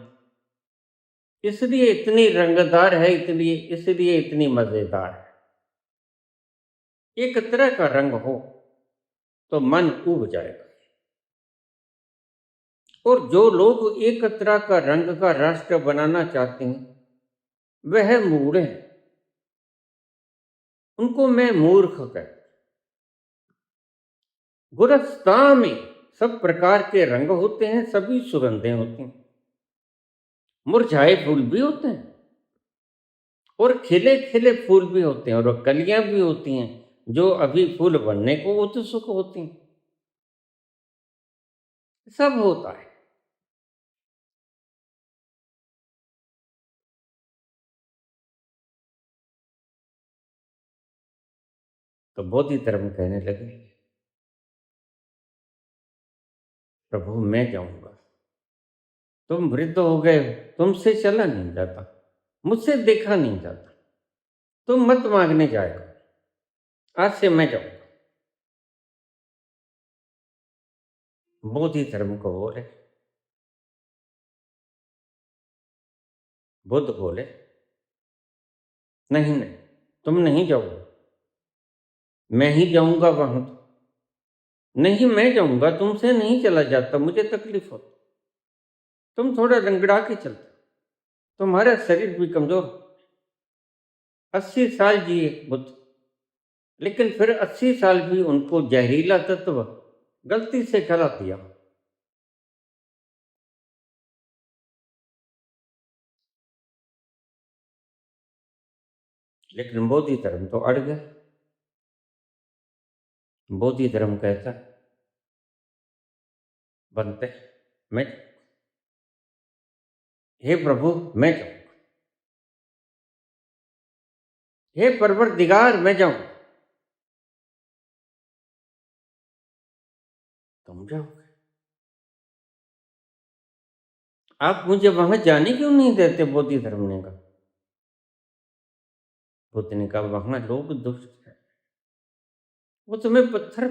इसलिए इतनी रंगदार है, इसलिए इतनी मजेदार है। एक तरह का रंग हो तो मन उब जाएगा। और जो लोग एक तरह का रंग का राष्ट्र बनाना चाहते हैं, वह मूढ़ हैं। उनको मैं मूर्ख कहता। गुरस्ता में सब प्रकार के रंग होते हैं, सभी सुगंधें होती हैं। मुरझाए फूल भी होते हैं और खिले खिले फूल भी होते हैं, और कलियां भी होती हैं जो अभी फूल बनने को उत्सुक होती हैं। सब होता है। तो बोधि धर्म कहने लगे, प्रभु मैं जाऊंगा, तुम वृद्ध हो गए, तुमसे चला नहीं जाता, मुझसे देखा नहीं जाता, तुम मत मांगने जाएगा, आज से मैं जाऊंगा। बोधि धर्म को बोले, बुद्ध बोले, नहीं नहीं, तुम नहीं जाओगे, मैं ही जाऊंगा वहां। तो नहीं, मैं जाऊंगा, तुमसे नहीं चला जाता, मुझे तकलीफ होती, तुम थोड़ा लंगड़ा के चलते, तुम्हारा शरीर भी कमजोर। 80 साल जिए बुद्ध, लेकिन फिर 80 साल भी उनको जहरीला तत्व गलती से खिला दिया। लेकिन बोधि धर्म तो अड़ गया। बोधि धर्म कहता, बनते मैं, हे प्रभु मैं जाऊंगा, हे परवरदिगार मैं जाऊंगा। तुम जाओगे, आप मुझे वहां जाने क्यों नहीं देते? बोधि धर्म ने कहा। बुद्ध ने कहा, वहां लोग दुष्ट हैं, वो तुम्हें पत्थर,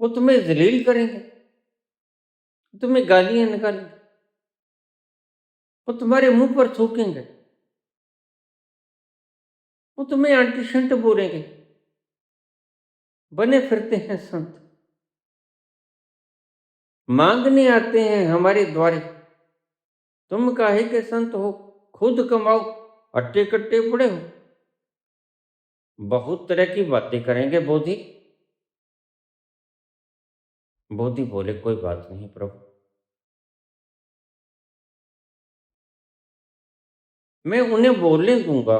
वो तुम्हें जलील करेंगे, तुम्हें गालियां निकालेंगे, वो तुम्हारे मुंह पर थूकेंगे, वो तुम्हें आंटी शंट बोलेंगे। बने फिरते हैं संत, मांगने आते हैं हमारे द्वारे, तुम काहे के संत हो, खुद कमाओ, अट्टे कट्टे पड़े हो। बहुत तरह की बातें करेंगे बोधि। बोधि बोले, कोई बात नहीं प्रभु, मैं उन्हें बोलने दूंगा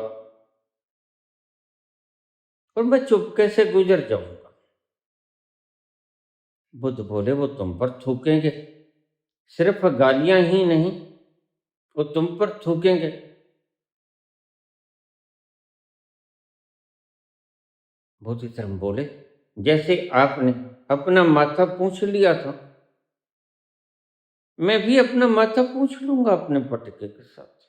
और मैं चुपके से गुजर जाऊंगा। बुद्ध बोले, वो तुम पर थूकेंगे, सिर्फ गालियां ही नहीं, वो तुम पर थूकेंगे। बोधि धर्म बोले, जैसे आपने अपना माथा पूछ लिया था, मैं भी अपना माथा पूछ लूंगा अपने पटके के साथ।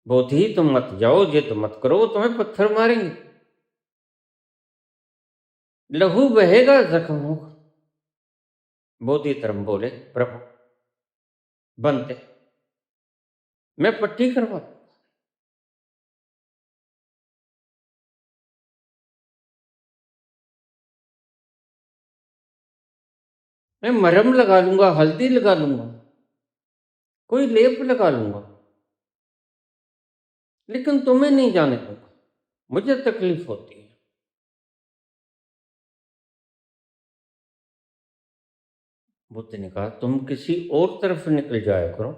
बोधि तुम मत जाओ, जिद मत करो, वो तुम्हें पत्थर मारेंगे, लहू बहेगा, जख्म होगा। बोधि धर्म बोले, प्रभु बनते, मैं पट्टी करवा, मैं मरहम लगा लूंगा, हल्दी लगा लूंगा, कोई लेप लगा लूंगा, लेकिन तुम्हें नहीं जाने दूंगा, मुझे तकलीफ होती है। बुद्ध ने कहा, तुम किसी और तरफ निकल जाया करो,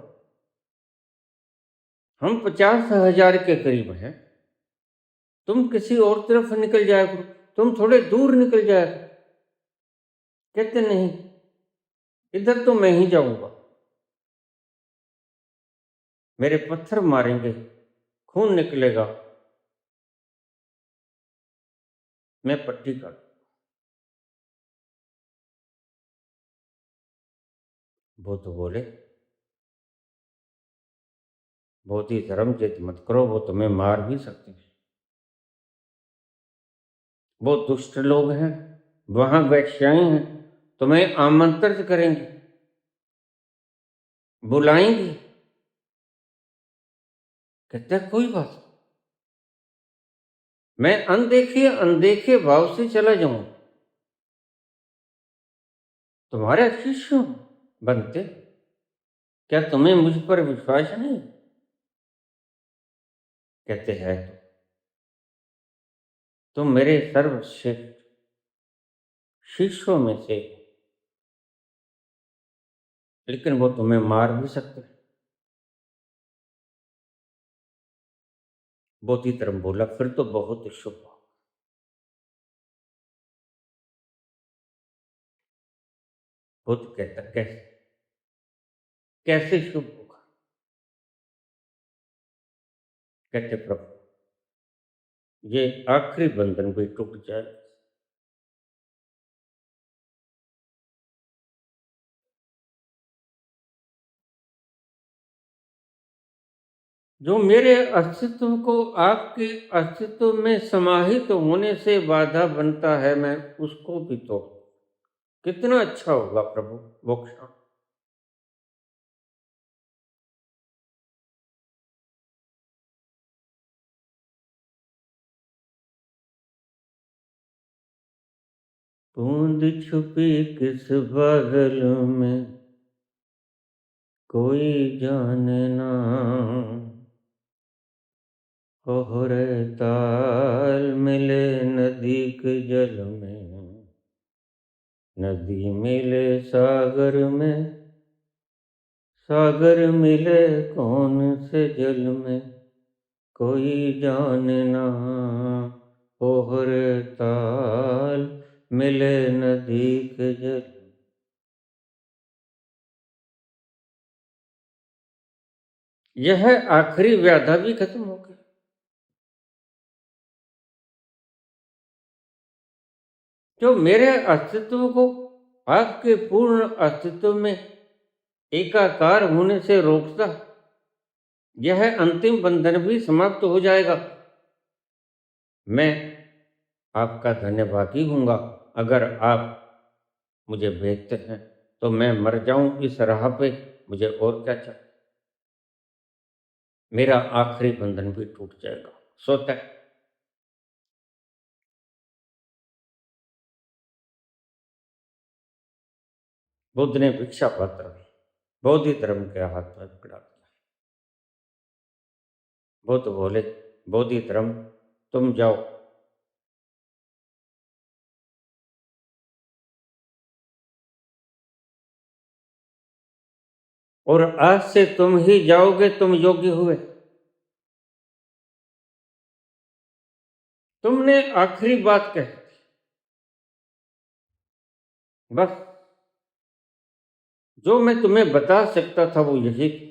हम 50,000 के करीब हैं, तुम किसी और तरफ निकल जाया करो, तुम थोड़े दूर निकल जाया करो। कहते नहीं, इधर तो मैं ही जाऊंगा, मेरे पत्थर मारेंगे, खून निकलेगा, मैं पट्टी कर। बुद्ध बोले, बोधि धर्म जिद मत करो, वो तुम्हें मार भी सकते हैं, वो दुष्ट लोग हैं, वहां वैश्याएं हैं, तुम्हें आमंत्रित करेंगे, बुलाएंगे। कहते हैं, कोई बात नहीं, मैं अनदेखे अनदेखे भाव से चला जाऊं, तुम्हारा शिष्य हूं। बनते, क्या तुम्हें मुझ पर विश्वास नहीं? कहते हैं, तुम मेरे सर्वश्रेष्ठ शिष्यों में से, लेकिन वो तुम्हें मार भी सकते हैं। बोधिधर्म बोला, फिर तो बहुत शुभ हुआ। बुद्ध कहता, कैसे कैसे शुभ होगा? कहते, प्रभु ये आखिरी बंधन भी टूट जाए। जो मेरे अस्तित्व को आपके अस्तित्व में समाहित होने से बाधा बनता है, मैं उसको भी तो कितना अच्छा होगा प्रभु वो क्षण। बूंद छुपी किस बादल में, कोई जाने ना, ओहरे ताल मिले नदी के जल में, नदी मिले सागर में, सागर मिले कौन से जल में, कोई जाने ना, ओहरे ताल मिले नदी के जल। यह आखिरी व्याधा भी खत्म हो गया। जो मेरे अस्तित्व को आपके पूर्ण अस्तित्व में एकाकार होने से रोकता, यह अंतिम बंधन भी समाप्त हो जाएगा। मैं आपका धन्यवादी हूँगा। अगर आप मुझे भेजते हैं तो मैं मर जाऊं इस राह पे, मुझे और क्या चाहिए। मेरा आखिरी बंधन भी टूट जाएगा। सोता है। बुद्ध ने भिक्षा पात्र बोधि धर्म के हाथ में पकड़ा दिया। बुद्ध बोले, बोधि धर्म तुम जाओ। और आज से तुम ही जाओगे, तुम योग्य हुए। तुमने आखिरी बात कही थी, बस जो मैं तुम्हें बता सकता था वो यही थी।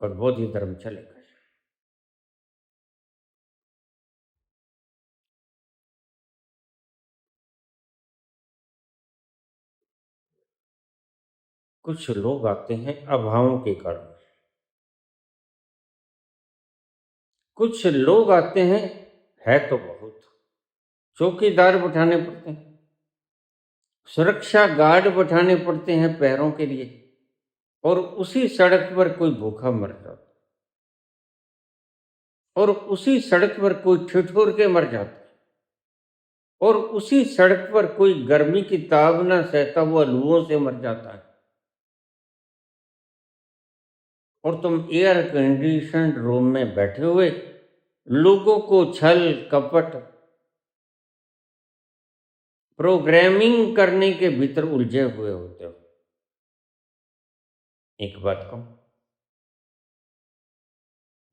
और बोधि धर्म चले गए। कुछ लोग आते हैं अभावों के कारण, कुछ लोग आते हैं है तो बहुत, चौकीदार बैठाने पड़ते हैं, सुरक्षा गार्ड बैठाने पड़ते हैं पैरों के लिए, और उसी सड़क पर कोई भूखा मर जाता, और उसी सड़क पर कोई ठिठुर के मर जाता, और उसी सड़क पर कोई गर्मी की ताब न सहता हुआ लुओं से मर जाता है। और तुम एयर कंडीशन रूम में बैठे हुए लोगों को छल कपट प्रोग्रामिंग करने के भीतर उलझे हुए होते हो। एक बात कहूं,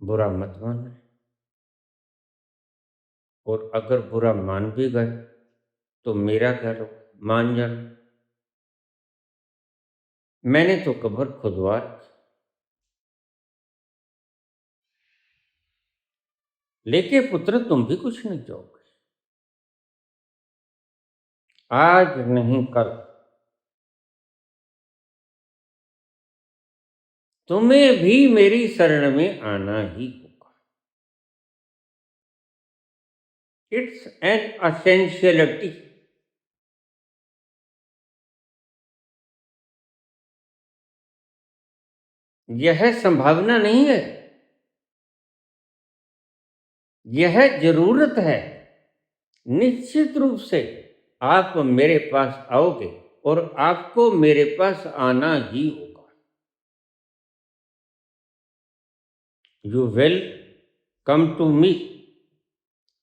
बुरा मत मानना। और अगर बुरा मान भी गए तो मेरा कह लो, मान जाना। मैंने तो कब्र खुदवा रखी, लेके पुत्र तुम भी कुछ नहीं जाओगे। आज नहीं कल तुम्हें भी मेरी शरण में आना ही होगा। It's an essentiality. यह संभावना नहीं है, यह जरूरत है। निश्चित रूप से आप मेरे पास आओगे और आपको मेरे पास आना ही होगा। You will come to me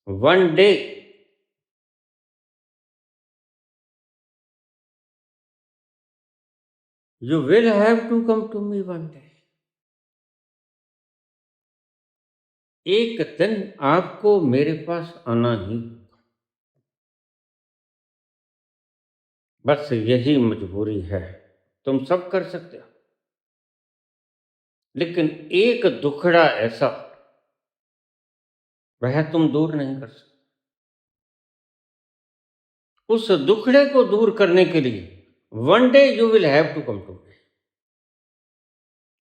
one day. You will have to come to me one day. एक दिन आपको मेरे पास आना ही, बस यही मजबूरी है। तुम सब कर सकते हो, लेकिन एक दुखड़ा ऐसा, वह तुम दूर नहीं कर सकते। उस दुखड़े को दूर करने के लिए one day you will have to come to me.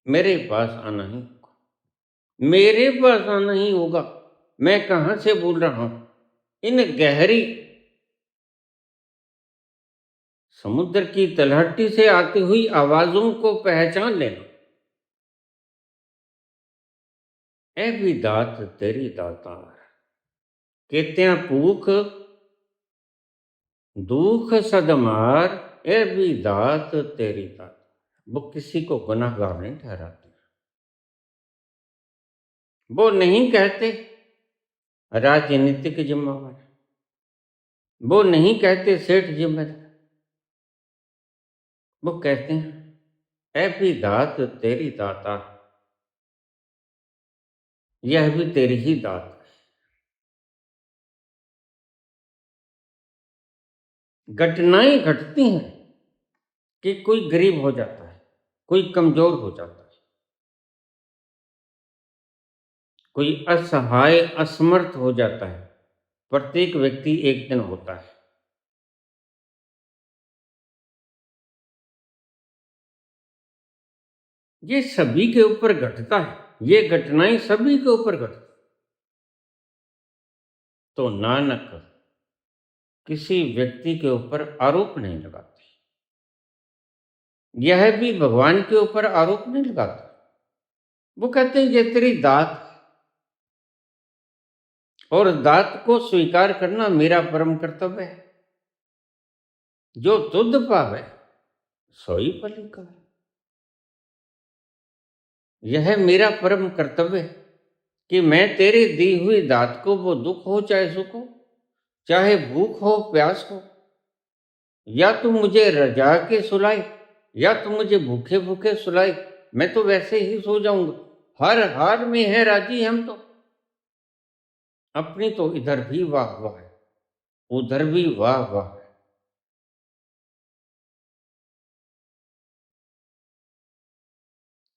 मेरे पास आना ही होगा, मेरे पास आना ही होगा। मैं कहां से बोल रहा हूं? इन गहरी समुद्र की तलहटी से आती हुई आवाजों को पहचान लेना। ऐ भी दात तेरी दातार, केत्या भूख दुख सदमार, ऐ भी दात तेरी दात। वो किसी को गुनाहगार नहीं ठहराते। वो नहीं कहते राजनीतिक जिम्मेवार, वो नहीं कहते सेठ जिम्मेदार। वो कहते हैं ऐ भी दात तेरी दाता, यह भी तेरी ही दात। घटनाएं घटती हैं कि कोई गरीब हो जाता है, कोई कमजोर हो जाता है, कोई असहाय असमर्थ हो जाता है। प्रत्येक व्यक्ति एक दिन होता है। ये सभी के ऊपर घटता है, ये घटनाएं सभी के ऊपर घटती। तो नानक किसी व्यक्ति के ऊपर आरोप नहीं लगाते, यह भी भगवान के ऊपर आरोप नहीं लगाता। वो कहते हैं ये तेरी दात, और दात को स्वीकार करना मेरा परम कर्तव्य है। जो तुध पावे सोई भली का, यह मेरा परम कर्तव्य है कि मैं तेरी दी हुई दात को, वो दुख हो चाहे सुख हो, चाहे भूख हो प्यास हो, या तू मुझे रजा के सुलाए या तू मुझे भूखे भूखे सुलाए, मैं तो वैसे ही सो जाऊंगा। हर हाल में है राजी हम तो। अपनी तो इधर भी वाह वाह है, उधर भी वाह वाह है।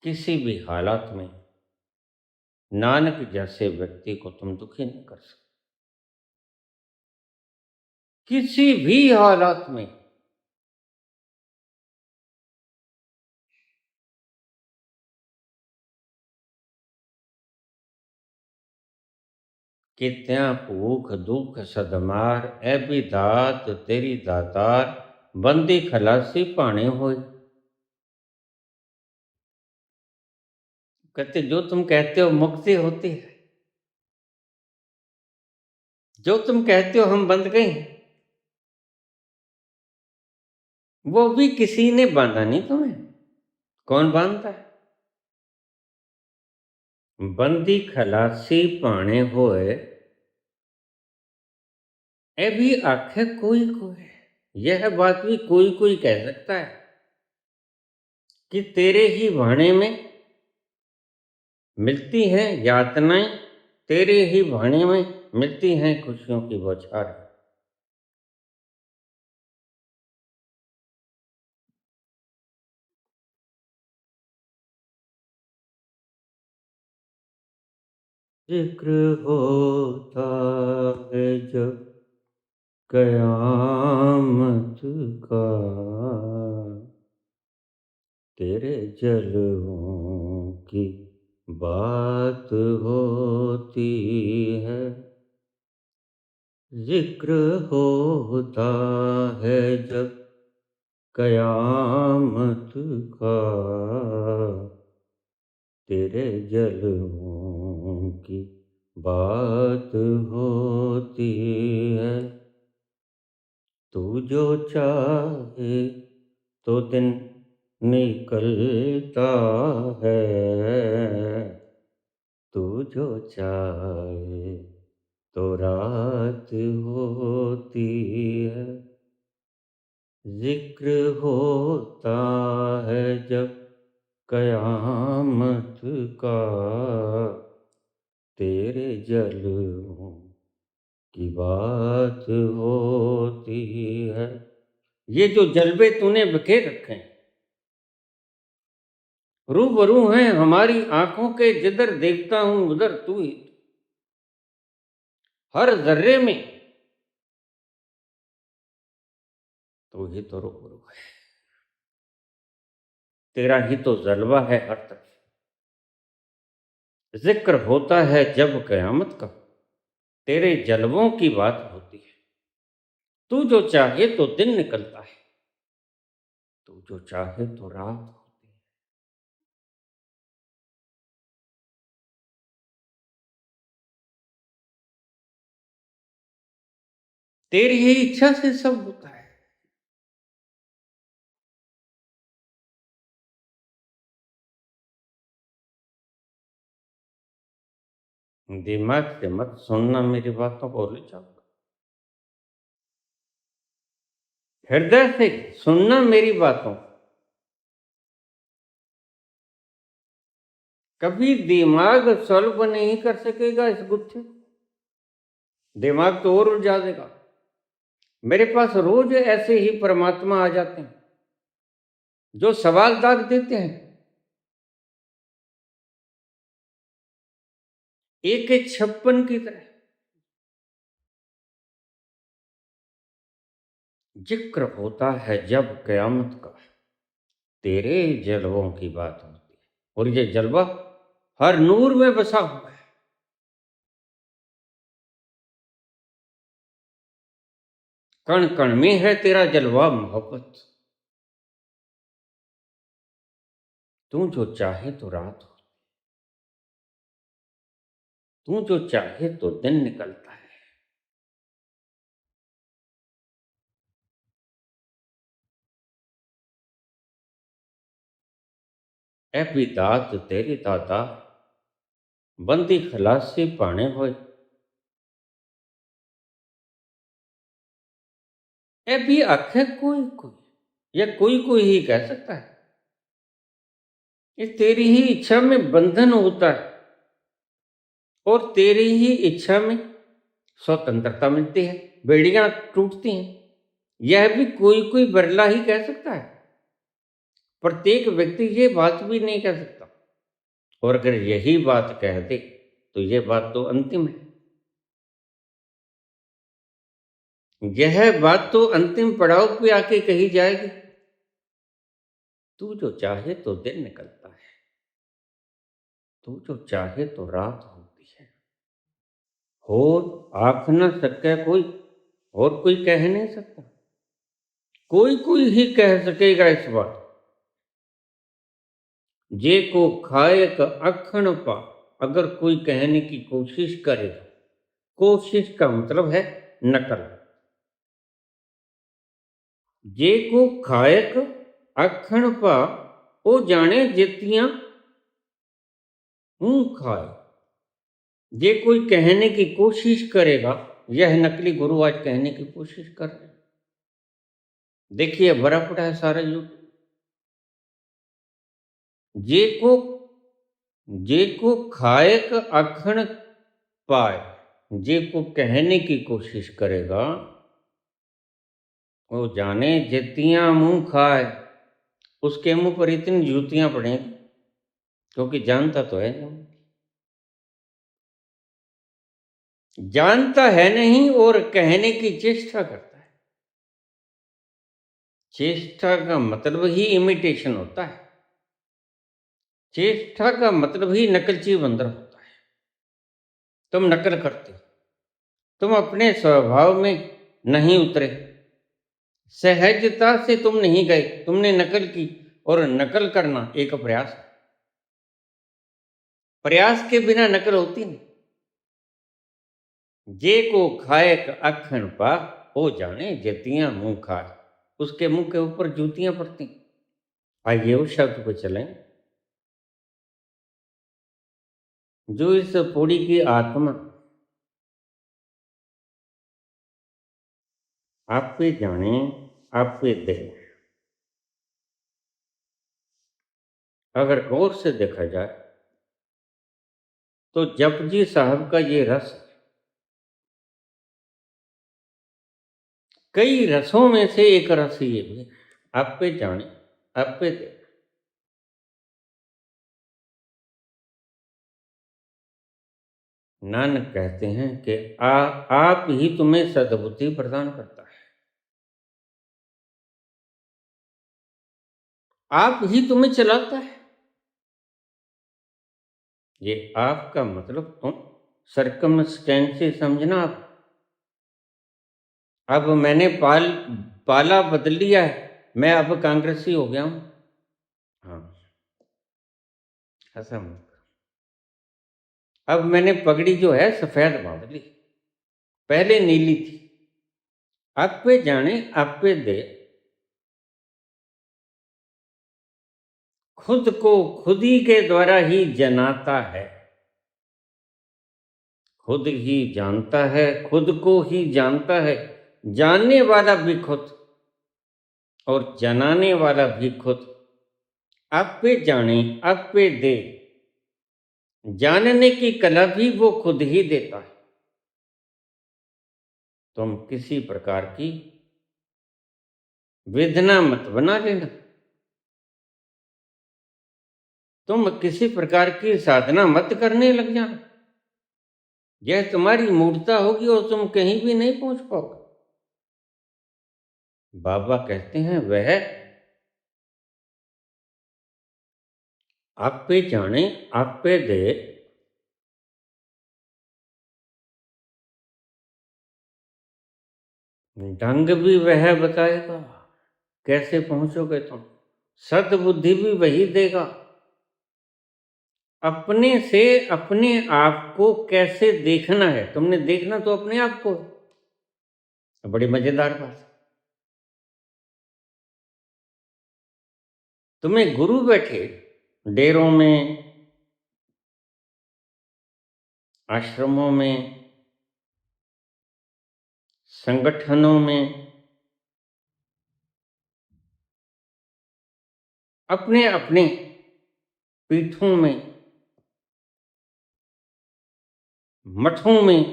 किसी भी हालात में नानक जैसे व्यक्ति को तुम दुखी नहीं कर सकते। किसी भी हालात में कित्या भूख दुख सदमार, ऐ भी दात तेरी दातार, बंदी खलासी पाने होए। कहते जो तुम कहते हो मुक्ति होती है, जो तुम कहते हो हम बंध गए, वो भी किसी ने बांधा नहीं तुम्हें। कौन बांधता है? बंदी खलासी पाने होए, ऐ भी आखे कोई कोई। यह बात भी कोई कोई कह सकता है कि तेरे ही भाने में मिलती हैं यातनाएं, तेरे ही भाने में मिलती हैं खुशियों की बौछार। जिक्र होता है जब कयामत का, तेरे जलवों की बात होती है। जिक्र होता है जब कयामत का, तेरे जलवों की बात होती है। तू जो चाहे तो दिन निकलता है, तू जो चाहे तो रात होती है, जिक्र होता है जब कयामत का, तेरे जलवों की बात होती है। ये जो जलवे तूने बिखेर रखे हैं, रूबरू हैं हमारी आंखों के, जिधर देखता हूं उधर तू ही, हर जर्रे में तू ही तो रूबरू है। तेरा ही तो जलवा है हर तरफ, जिक्र होता है जब कयामत का, तेरे जलवों की बात होती है। तू जो चाहे तो दिन निकलता है, तू जो चाहे तो रात होती है। तेरी ही इच्छा से सब होता है। दिमाग से मत सुनना मेरी बातों को, ले जाओ। हृदय से सुनना मेरी बातों। कभी दिमाग सॉल्व नहीं कर सकेगा इस गुत्थे को, दिमाग तो और उलझा देगा। मेरे पास रोज ऐसे ही परमात्मा आ जाते हैं जो सवाल दाग देते हैं, एक एक छप्पन की तरह। जिक्र होता है जब कयामत का, तेरे जलवों की बात होती है। और ये जलवा हर नूर में बसा हुआ है। कण कण में है तेरा जलवा मोहब्बत। तू जो चाहे तो रात हो, तू जो चाहे तो दिन निकलता है। ऐ भी दात तेरी दाता, बंदी खलासी पाने होए। ऐ भी आखे कोई कोई, या कोई कोई ही कह सकता है। ये तेरी ही इच्छा में बंधन होता है, और तेरी ही इच्छा में स्वतंत्रता मिलती है, बेड़ियां टूटती हैं। यह भी कोई कोई बरला ही कह सकता है। प्रत्येक व्यक्ति ये बात भी नहीं कह सकता, और अगर यही बात कह दे तो ये बात तो अंतिम है। यह बात तो अंतिम पड़ाव पे आके कही जाएगी। तू जो चाहे तो दिन निकलता है, तू जो चाहे तो रात होती है। और आख न सके कोई, और कोई कह नहीं सकता। कोई कोई ही कह सकेगा इस बात। जे को खाए का अखण पा, अगर कोई कहने की कोशिश करेगा, कोशिश का मतलब है नकल। जे को खायक अखण पा, ओ जाने जितियां हूं खाए। जे कोई कहने की कोशिश करेगा, यह नकली गुरु आज कहने की कोशिश कर रहे हैं। देखिए भरा पड़ा है सारा यूट्यूब। जे को जे को खायक अखण पाए, जे को कहने की कोशिश करेगा, वो जाने जितियां मुंह खाए। उसके मुंह पर इतनी जूतियां पड़ेंगी, क्योंकि जानता तो है नहीं। जानता है नहीं और कहने की चेष्टा करता है। चेष्टा का मतलब ही इमिटेशन होता है। चेष्टा का मतलब ही नकलची बंदर होता है। तुम नकल करते हो, तुम अपने स्वभाव में नहीं उतरे, सहजता से तुम नहीं गए, तुमने नकल की। और नकल करना एक प्रयास है। प्रयास के बिना नकल होती नहीं। जे को खाएक अखण पा, हो जाने जतियां मुंह खाए। उसके मुंह के ऊपर जूतियां पड़ती। आइए उस शब्द पे चलें। जो इस पूरी की आत्मा आप पे जाने, आप पे दे। अगर गौर से देखा जाए तो जपजी साहब का ये रस कई रसों में से एक रस ये भी आप पे जाने, आप पे दे। नानक कहते हैं कि आप ही तुम्हें सद्बुद्धि प्रदान करता है, आप ही तुम्हें चलाता है। ये आपका मतलब तुम सर्कमस्टेंसेस समझना। आप अब मैंने पाला बदल लिया है, मैं अब कांग्रेसी हो गया हूं। हाँ, ऐसा मत करो। अब मैंने पगड़ी जो है सफेद बांध ली, पहले नीली थी। आप पे जाने, आप पे दे। खुद को खुद ही के द्वारा ही जनाता है, खुद ही जानता है, खुद को ही जानता है। जानने वाला भी खुद और जनाने वाला भी खुद। आप पे जाने, आप पे दे। जानने की कला भी वो खुद ही देता है। तुम किसी प्रकार की वेदना मत बना लेना, तुम किसी प्रकार की साधना मत करने लग जाना। यह तुम्हारी मूर्खता होगी और तुम कहीं भी नहीं पहुंच पाओगे। बाबा कहते हैं वह आप पे जाने, आप पे दे। ढंग भी वह बताएगा, कैसे पहुंचोगे तुम। सद्बुद्धि भी वही देगा, अपने से अपने आप को कैसे देखना है। तुमने देखना तो अपने आप को है। बड़ी मजेदार बात। तुम्हें गुरु बैठे डेरों में, आश्रमों में, संगठनों में, अपने अपने पीठों में, मठों में,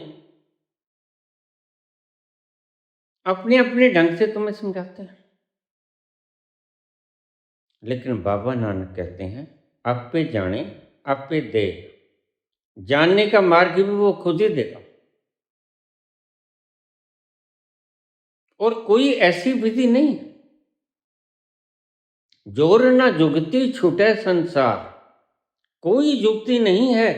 अपने अपने ढंग से तुम्हें समझाते हैं। लेकिन बाबा नानक कहते हैं आप पे जाने, आप पे दे। जानने का मार्ग भी वो खुद ही देगा। और कोई ऐसी विधि नहीं, जोर न जुगती छूटे संसार। कोई युक्ति नहीं है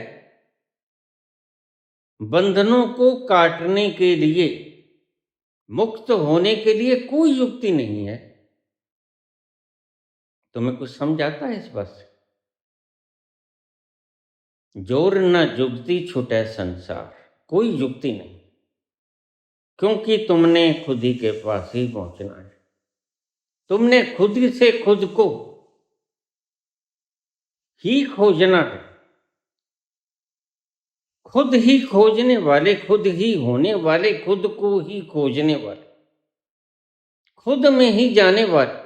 बंधनों को काटने के लिए, मुक्त होने के लिए कोई युक्ति नहीं है। तुम्हें कुछ समझ आता है इस बात से? जोर न जुगती छूटे संसार, कोई युक्ति नहीं, क्योंकि तुमने खुद ही के पास ही पहुंचना है। तुमने खुद ही से खुद को ही खोजना है। खुद ही खोजने वाले, खुद ही होने वाले, खुद को ही खोजने वाले, खुद में ही जाने वाले,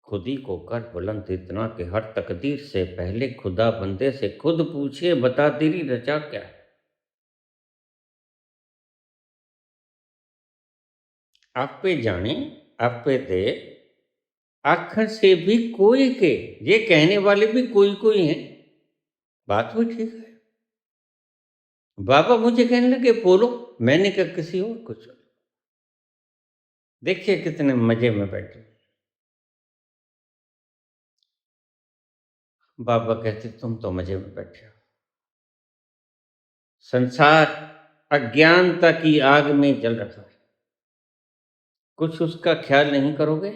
खुद ही को कर बुलंद इतना कि हर तकदीर से पहले खुदा बंदे से खुद पूछे बता तेरी रचा क्या है। आप पे जाने, आप पे दे। आखिर से भी कोई के, ये कहने वाले भी कोई कोई हैं। बात भी ठीक है। बाबा मुझे कहने लगे बोलो, मैंने कहा किसी और को चलो। देखिए कितने मजे में बैठे। बाबा कहते तुम तो मजे में बैठे हो। संसार अज्ञानता की आग में जल रहा है, कुछ उसका ख्याल नहीं करोगे।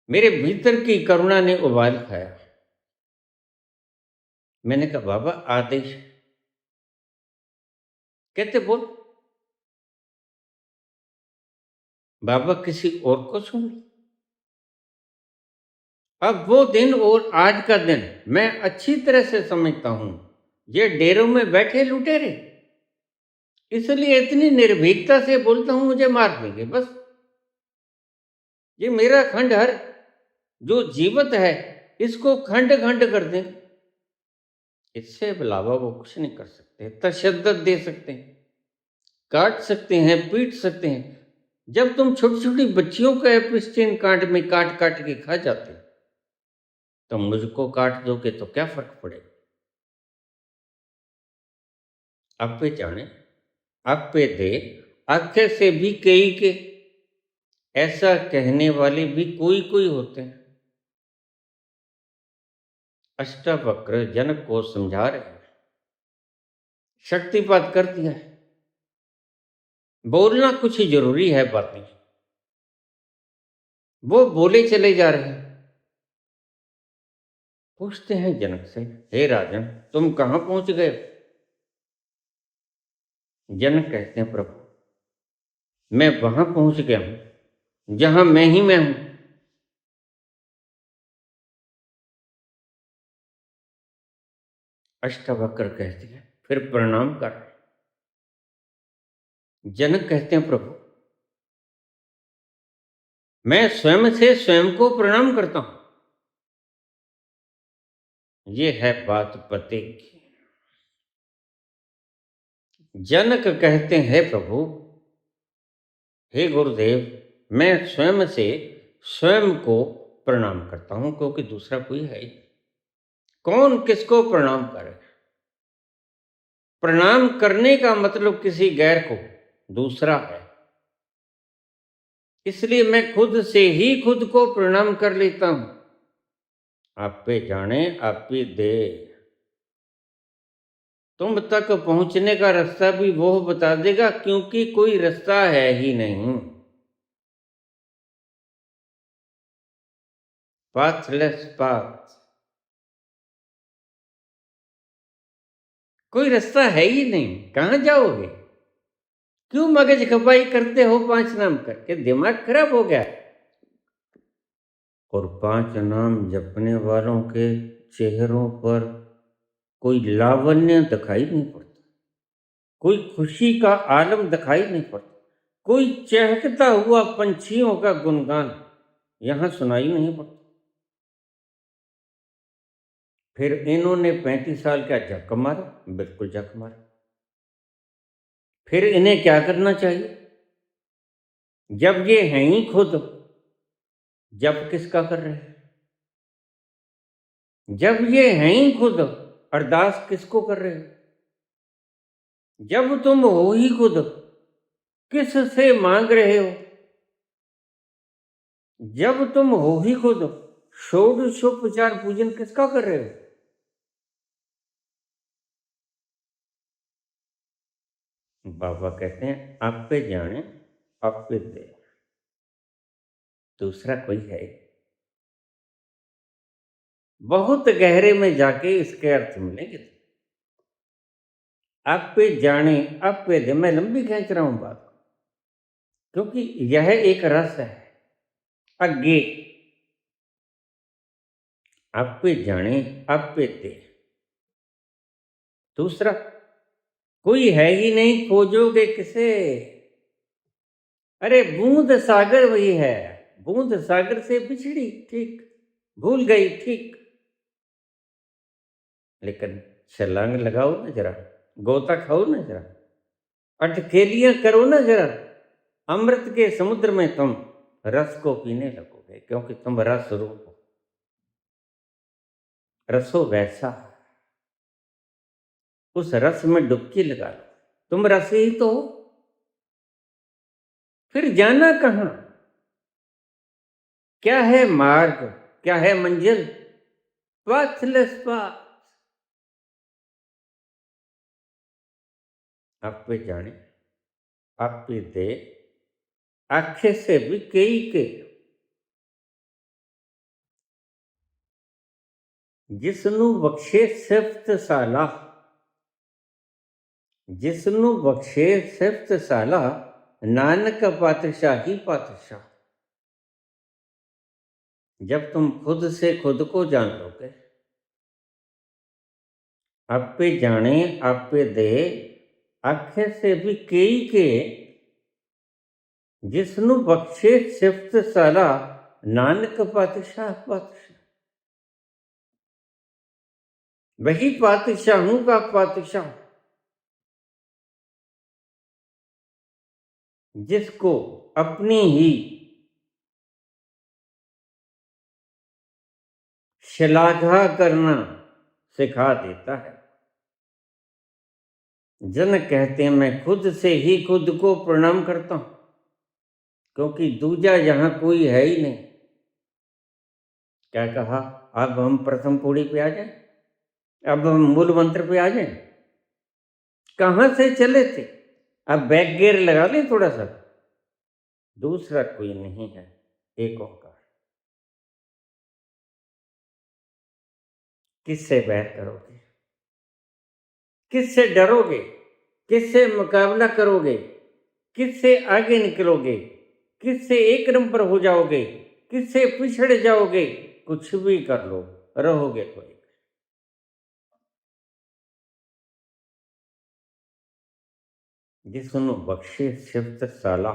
मेरे भीतर की करुणा ने उबाल खाया। मैंने कहा बाबा आदेश। कहते बोल। बाबा किसी और को सुन। अब वो दिन और आज का दिन मैं अच्छी तरह से समझता हूं। ये डेरों में बैठे लुटेरे, इसलिए इतनी निर्भीकता से बोलता हूं मुझे मार देंगे बस। ये मेरा खंडहर जो जीवित है इसको खंड खंड कर देंगे। इससे अलावा वो कुछ नहीं कर सकते। तशद्दुद दे सकते हैं, काट सकते हैं, पीट सकते हैं। जब तुम छोटी छोटी बच्चियों का एपिस्टीन कांट में काट काट के खा जाते हो, तो मुझको काट दोगे तो क्या फर्क पड़ेगा। आप पे जाने, आप पे दे, आखे से भी कई के, ऐसा कहने वाले भी कोई कोई होते हैं। अष्टावक्र जनक को समझा रहे हैं, शक्तिपात कर दिया है। बोलना कुछ जरूरी है बातें, वो बोले चले जा रहे हैं। पूछते हैं जनक से, हे राजन तुम कहां पहुंच गए। जनक कहते हैं, प्रभु मैं वहां पहुंच गया हूं जहां मैं ही मैं हूं। अष्टावक्र कहते हैं, फिर प्रणाम कर। जनक कहते हैं, प्रभु मैं स्वयं से स्वयं को प्रणाम करता हूं। ये है बात पते की। जनक कहते हैं, प्रभु हे गुरुदेव मैं स्वयं से स्वयं को प्रणाम करता हूं, क्योंकि दूसरा कोई है ही नहीं। कौन किसको प्रणाम करे। प्रणाम करने का मतलब किसी गैर को दूसरा है, इसलिए मैं खुद से ही खुद को प्रणाम कर लेता हूं। आप पे जाने, आप पे दे। तुम तक पहुंचने का रास्ता भी वो बता देगा, क्योंकि कोई रास्ता है ही नहीं। पाथलेस पाथ, कोई रास्ता है ही नहीं। कहां जाओगे। क्यों मगज खपाई करते हो 5 नाम करके, दिमाग खराब हो गया। और 5 नाम जपने वालों के चेहरों पर कोई लावण्य दिखाई नहीं पड़ता, कोई खुशी का आलम दिखाई नहीं पड़ता, कोई चहकता हुआ पंछियों का गुणगान यहां सुनाई नहीं पड़ता। फिर इन्होंने 35 साल का झक मारा, बिल्कुल झक मारा। फिर इन्हें क्या करना चाहिए। जब ये हैं ही खुद, जब किसका कर रहे हैं। जब ये हैं ही खुद, अरदास किसको कर रहे हो। जब तुम हो ही खुद, किस से मांग रहे हो। जब तुम हो ही खुद, षोडशोपचार पूजन किसका कर रहे हो। बाबा कहते हैं, आप पे जाने, आप पे दे, दूसरा कोई है। बहुत गहरे में जाके इसके अर्थ मिलेंगे। आप पे जाने, आप पे दे। मैं लंबी खींच रहा हूं बात, क्योंकि यह एक रस है। आगे आप पे जाने, आप पे दे। दूसरा कोई है ही नहीं, खोजोगे किसे। अरे बूंद सागर वही है। बूंद सागर से बिछड़ी, ठीक, भूल गई, ठीक, लेकिन छलांग लगाओ ना जरा, गोता खाओ ना जरा, अटखेलियां करो ना जरा। अमृत के समुद्र में तुम रस को पीने लगोगे, क्योंकि तुम रस रूप हो। रसो वैसा, उस रस में डुबकी लगा लो। तुम रस ही तो हो। फिर जाना कहां। क्या है मार्ग, क्या है मंजिल। Pathless path. आप पे जाने, आप पे दे, आखे से भी कई के। जिसनु बख्शे सिफ्त साला, जिसनु बख्शे सिफ्त साला, नानक पातशाही पातशाह। जब तुम खुद से खुद को जान लोगे, आपे जाने आपे दे, आखे से भी कई के, जिसनु बख्शे सिफ्त साला, नानक पातशाह पातशाह। वही पातशाहों का पातशाह, जिसको अपनी ही श्लाघा करना सिखा देता है। जन कहते हैं मैं खुद से ही खुद को प्रणाम करता हूं, क्योंकि दूजा यहां कोई है ही नहीं। क्या कहा? अब हम प्रथम पौड़ी पे आ जाएं, अब हम मूल मंत्र पे आ जाएं। कहां से चले थे? अब बैक गियर लगा लें थोड़ा सा। दूसरा कोई नहीं है, एक ओंकार। किससे बैर करोगे? किससे डरोगे? किससे मुकाबला करोगे? किससे आगे निकलोगे? किससे एक नंबर हो जाओगे? किससे पिछड़ जाओगे? कुछ भी कर लो, रहोगे तो एक। जिसनु बख्शे सिफ्त साला,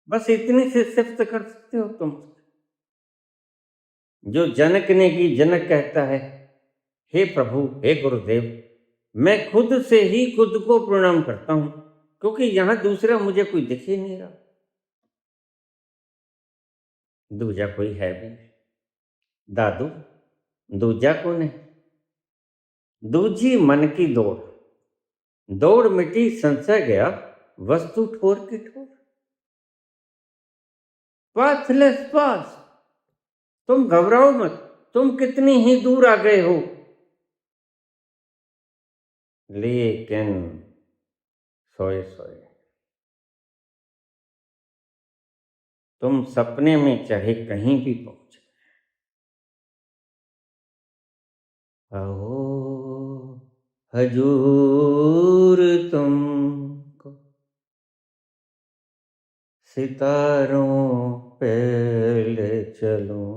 बस इतनी सी सिफ्त कर सकते हो तुम। जो जनक ने की, जनक कहता है हे प्रभु, हे गुरुदेव, मैं खुद से ही खुद को प्रणाम करता हूं, क्योंकि यहां दूसरा मुझे कोई दिख ही नहीं रहा। दूजा कोई है भी नहीं। दादू, दूजा कौन है? दूजी मन की दौड़, दौड़ मिटी संशय गया, वस्तु ठोर की ठोर। पाथलेस पास, तुम घबराओ मत, तुम कितनी ही दूर आ गए हो, लेकिन सोए सोए तुम सपने में चाहे कहीं भी पहुंच। आओ हजूर तुमको सितारों पे ले चलूं,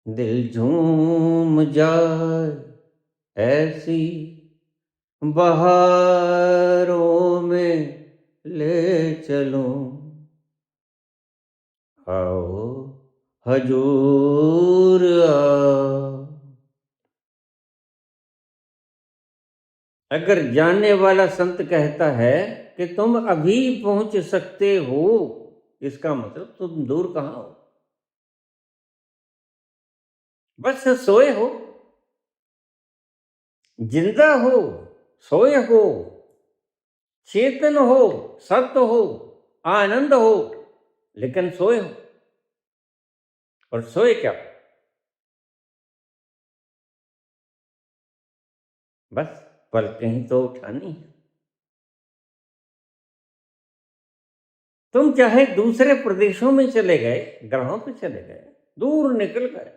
दिल झूम जाए ऐसी बहारों में ले चलूं। आओ हजूर आओ। अगर जानने वाला संत कहता है कि तुम अभी पहुंच सकते हो, इसका मतलब तुम दूर कहां हो? बस सोए हो, जिंदा हो, सोए हो, चेतन हो, सत्य हो, आनंद हो, लेकिन सोए हो। और सोए क्या? बस पलकें ही तो उठानी है। तुम चाहे दूसरे प्रदेशों में चले गए, ग्रहों पे चले गए, दूर निकल गए,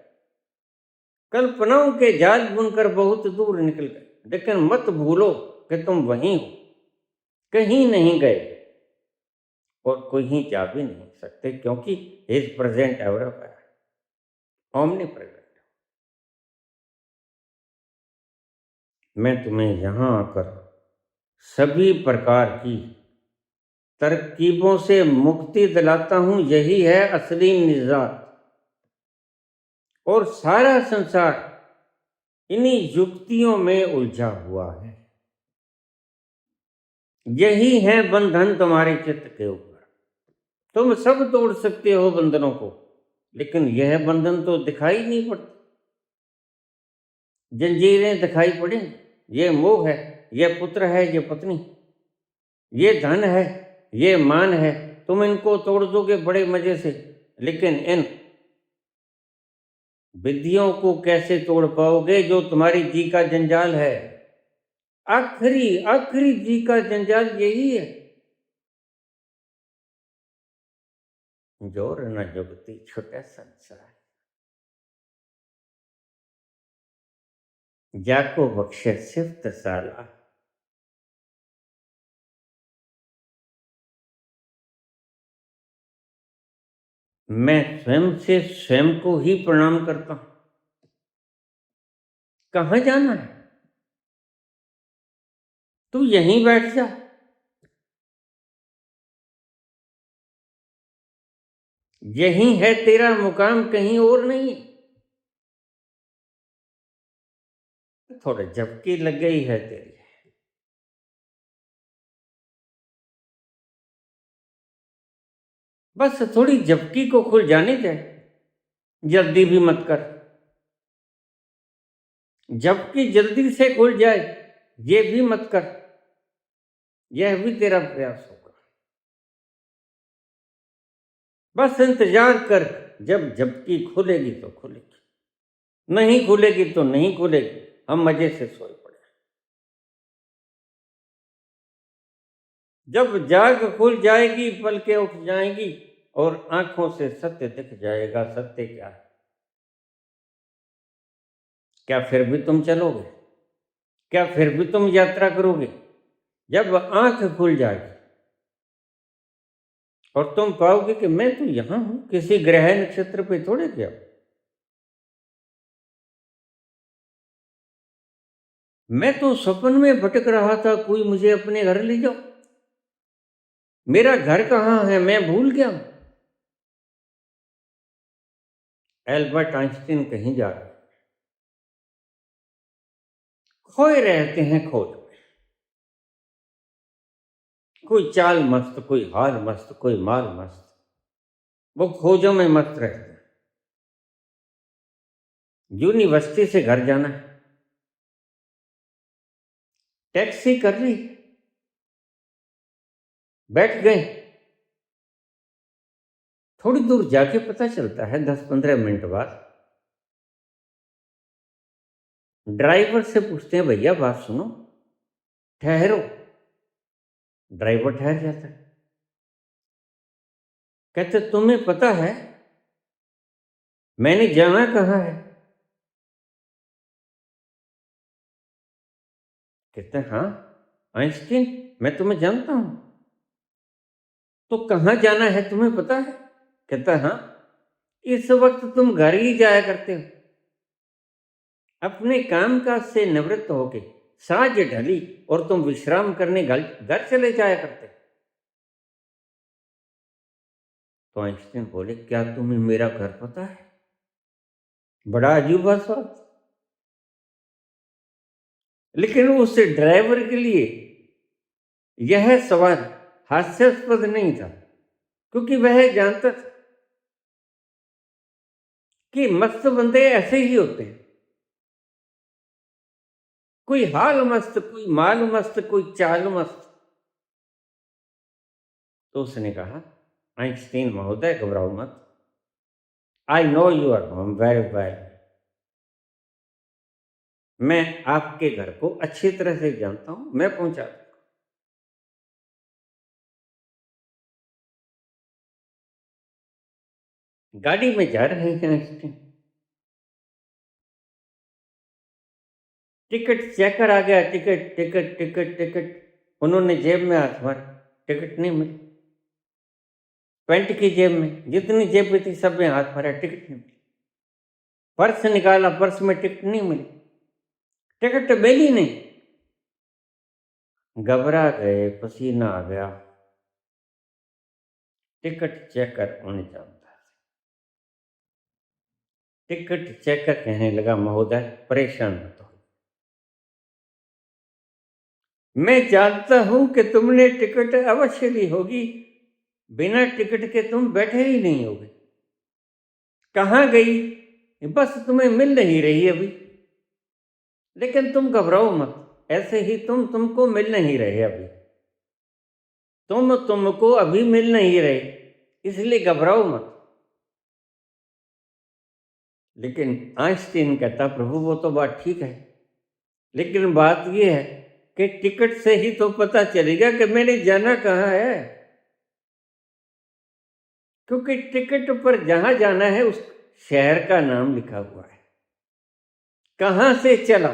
कल्पनाओं के जाल बुनकर बहुत दूर निकल गए, लेकिन मत भूलो कि तुम वहीं हो, कहीं नहीं गए और कहीं जा भी नहीं सकते, क्योंकि is present everywhere, omni present. मैं तुम्हें यहां आकर सभी प्रकार की तरकीबों से मुक्ति दिलाता हूं, यही है असली निजात। और सारा संसार इन्हीं युक्तियों में उलझा हुआ है। यही है बंधन तुम्हारे चित्त के ऊपर। तुम सब तोड़ सकते हो बंधनों को, लेकिन यह बंधन तो दिखाई नहीं पड़ता। जंजीरें दिखाई पड़ेंगी, ये मोह है, ये पुत्र है, ये पत्नी, ये धन है, ये मान है, तुम इनको तोड़ दोगे बड़े मजे से, लेकिन इन विधियों को कैसे तोड़ पाओगे जो तुम्हारी जी का जंजाल है? आखिरी आखिरी जी का जंजाल यही है। जोर न जुगती छुटे संसार, जाको बख्शे सिफ्त साला। मैं स्वयं से स्वयं को ही प्रणाम करता हूं। कहाँ जाना है? तू यहीं बैठ जा। यहीं है तेरा मुकाम, कहीं और नहीं है। थोड़ा झपकी लग गई है तेरी। बस थोड़ी झपकी को खुल जाने दे, जल्दी भी मत कर। झपकी जल्दी से खुल जाए ये भी मत कर, यह भी तेरा प्रयास होगा। बस इंतजार कर, जब झपकी खुलेगी तो खुलेगी, नहीं खुलेगी तो नहीं खुलेगी। हम मजे से सोए पड़े। जब जाग खुल जाएगी पलकें उठ जाएंगी और आंखों से सत्य दिख जाएगा। सत्य क्या है? क्या फिर भी तुम चलोगे? क्या फिर भी तुम यात्रा करोगे? जब आंख खुल जाएगी और तुम पाओगे कि मैं तो यहां हूं, किसी ग्रह नक्षत्र पे थोड़े गया। मैं तो सपन में भटक रहा था, कोई मुझे अपने घर ले जाओ। मेरा घर कहाँ है मैं भूल गया हूं। एल्बर्ट आइंस्टीन कहीं जा रहे, खोए रहते हैं खोज में। कोई चाल मस्त, कोई हाल मस्त, कोई माल मस्त, वो खोजों में मस्त रहते हैं। यूनिवर्सिटी से घर जाना है, टैक्सी कर ली, बैठ गए। थोड़ी दूर जाके पता चलता है 10-15 मिनट बाद, ड्राइवर से पूछते हैं भैया बात सुनो, ठहरो। ड्राइवर ठहर जाता है। कहते तुम्हें पता है मैंने जाना कहाँ है? कहते हाँ आइंस्टीन, मैं तुम्हें जानता हूं। तो कहाँ जाना है तुम्हें पता है? कहता हाँ, इस वक्त तुम घर ही जाया करते हो। अपने काम काज से निवृत्त होके सांझ ढली और तुम विश्राम करने घर घर चले जाया करते। तो आइंस्टीन बोले क्या तुम्हें मेरा घर पता है? बड़ा अजूबा सवाल। लेकिन उस ड्राइवर के लिए यह सवाल हास्यास्पद नहीं था, क्योंकि वह जानता था कि मस्त बंदे ऐसे ही होते हैं। कोई हाल मस्त, कोई माल मस्त, कोई चाल मस्त। तो उसने कहा आइंस्टीन महोदय घबराओ मत, I know your home very well. मैं आपके घर को अच्छी तरह से जानता हूं, मैं पहुंचा दूंगा। गाड़ी में जा रहे हैं आइंस्टीन, टिकट चेकर आ गया। Ticket ticket ticket ticket. उन्होंने जेब में हाथ मारा, टिकट नहीं मिली। पैंट की जेब में जितनी जेब में थी सब में हाथ मारा, टिकट नहीं मिली। पर्स निकाला, पर्स में टिकट नहीं मिली, टिकट मिली नहीं। घबरा गए, पसीना आ गया। टिकट चेकर उन्हें जानता है। टिकट चेकर कहने लगा महोदय परेशान मत हो, मैं जानता हूं कि तुमने टिकट अवश्य ली होगी, बिना टिकट के तुम बैठे ही नहीं होगे। कहाँ गई? बस तुम्हें मिल नहीं रही अभी। लेकिन तुम घबराओ मत, ऐसे ही तुमको मिल नहीं रहे अभी। तुमको अभी मिल नहीं रहे, इसलिए घबराओ मत। लेकिन आइंस्टीन कहता प्रभु वो तो बात ठीक है, लेकिन बात यह है कि टिकट से ही तो पता चलेगा कि मैंने जाना कहाँ है। क्योंकि टिकट पर जहां जाना है उस शहर का नाम लिखा हुआ है। कहां से चला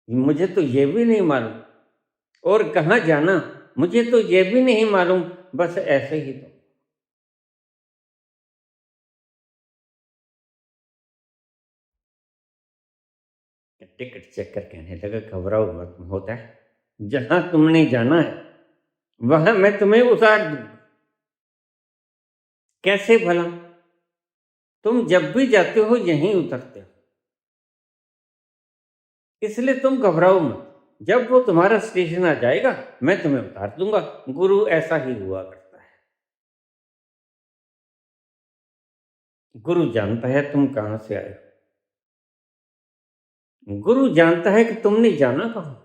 मुझे तो ये भी नहीं मालूम, और कहाँ जाना मुझे तो ये भी नहीं मालूम। बस ऐसे ही तो टिकट चेकर कहने लगा, घबराओ मत महोदय, जहां तुमने जाना है वहां मैं तुम्हें उतार दूंगा। कैसे भला? तुम जब भी जाते हो यहीं उतरते हो, इसलिए तुम घबराओ मत। जब वो तुम्हारा स्टेशन आ जाएगा मैं तुम्हें उतार दूंगा। गुरु ऐसा ही हुआ करता है। गुरु जानता है तुम कहां से आए हो, गुरु जानता है कि तुमने जाना कहां।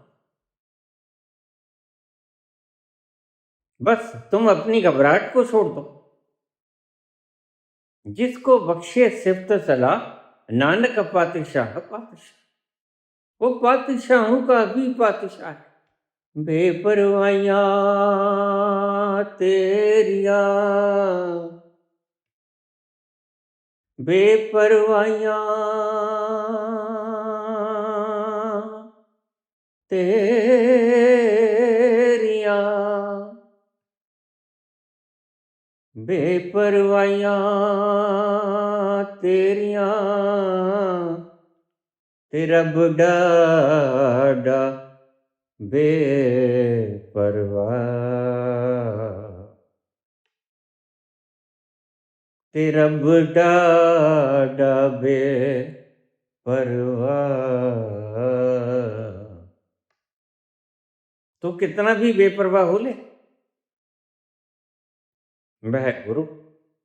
बस तुम अपनी घबराहट को छोड़ दो। जिसको बख्शे सिफ्त सलाह, नानक पातशाह पातशाह। वो पातशाहों का भी पातशाह है। बेपरवाइयाँ तेरिया, बेपरवाइयाँ तेरिया, बेपरवाइयाँ तेरिया, तेरा बुढ़ाड़ा बेपरवाह, तेरा बुढ़ाड़ा बेपरवाह। तो कितना भी बेपरवाह हो ले, वह गुरु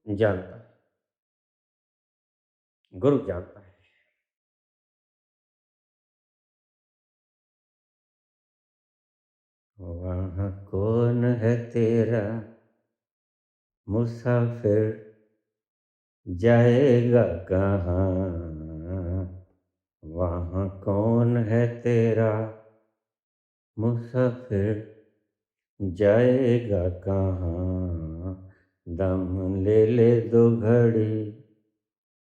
जानता है, गुरु जानता है। वहाँ कौन है तेरा मुसाफिर, जाएगा कहाँ। वहाँ कौन है तेरा मुसाफिर, जाएगा कहाँ। दम ले ले दो घड़ी,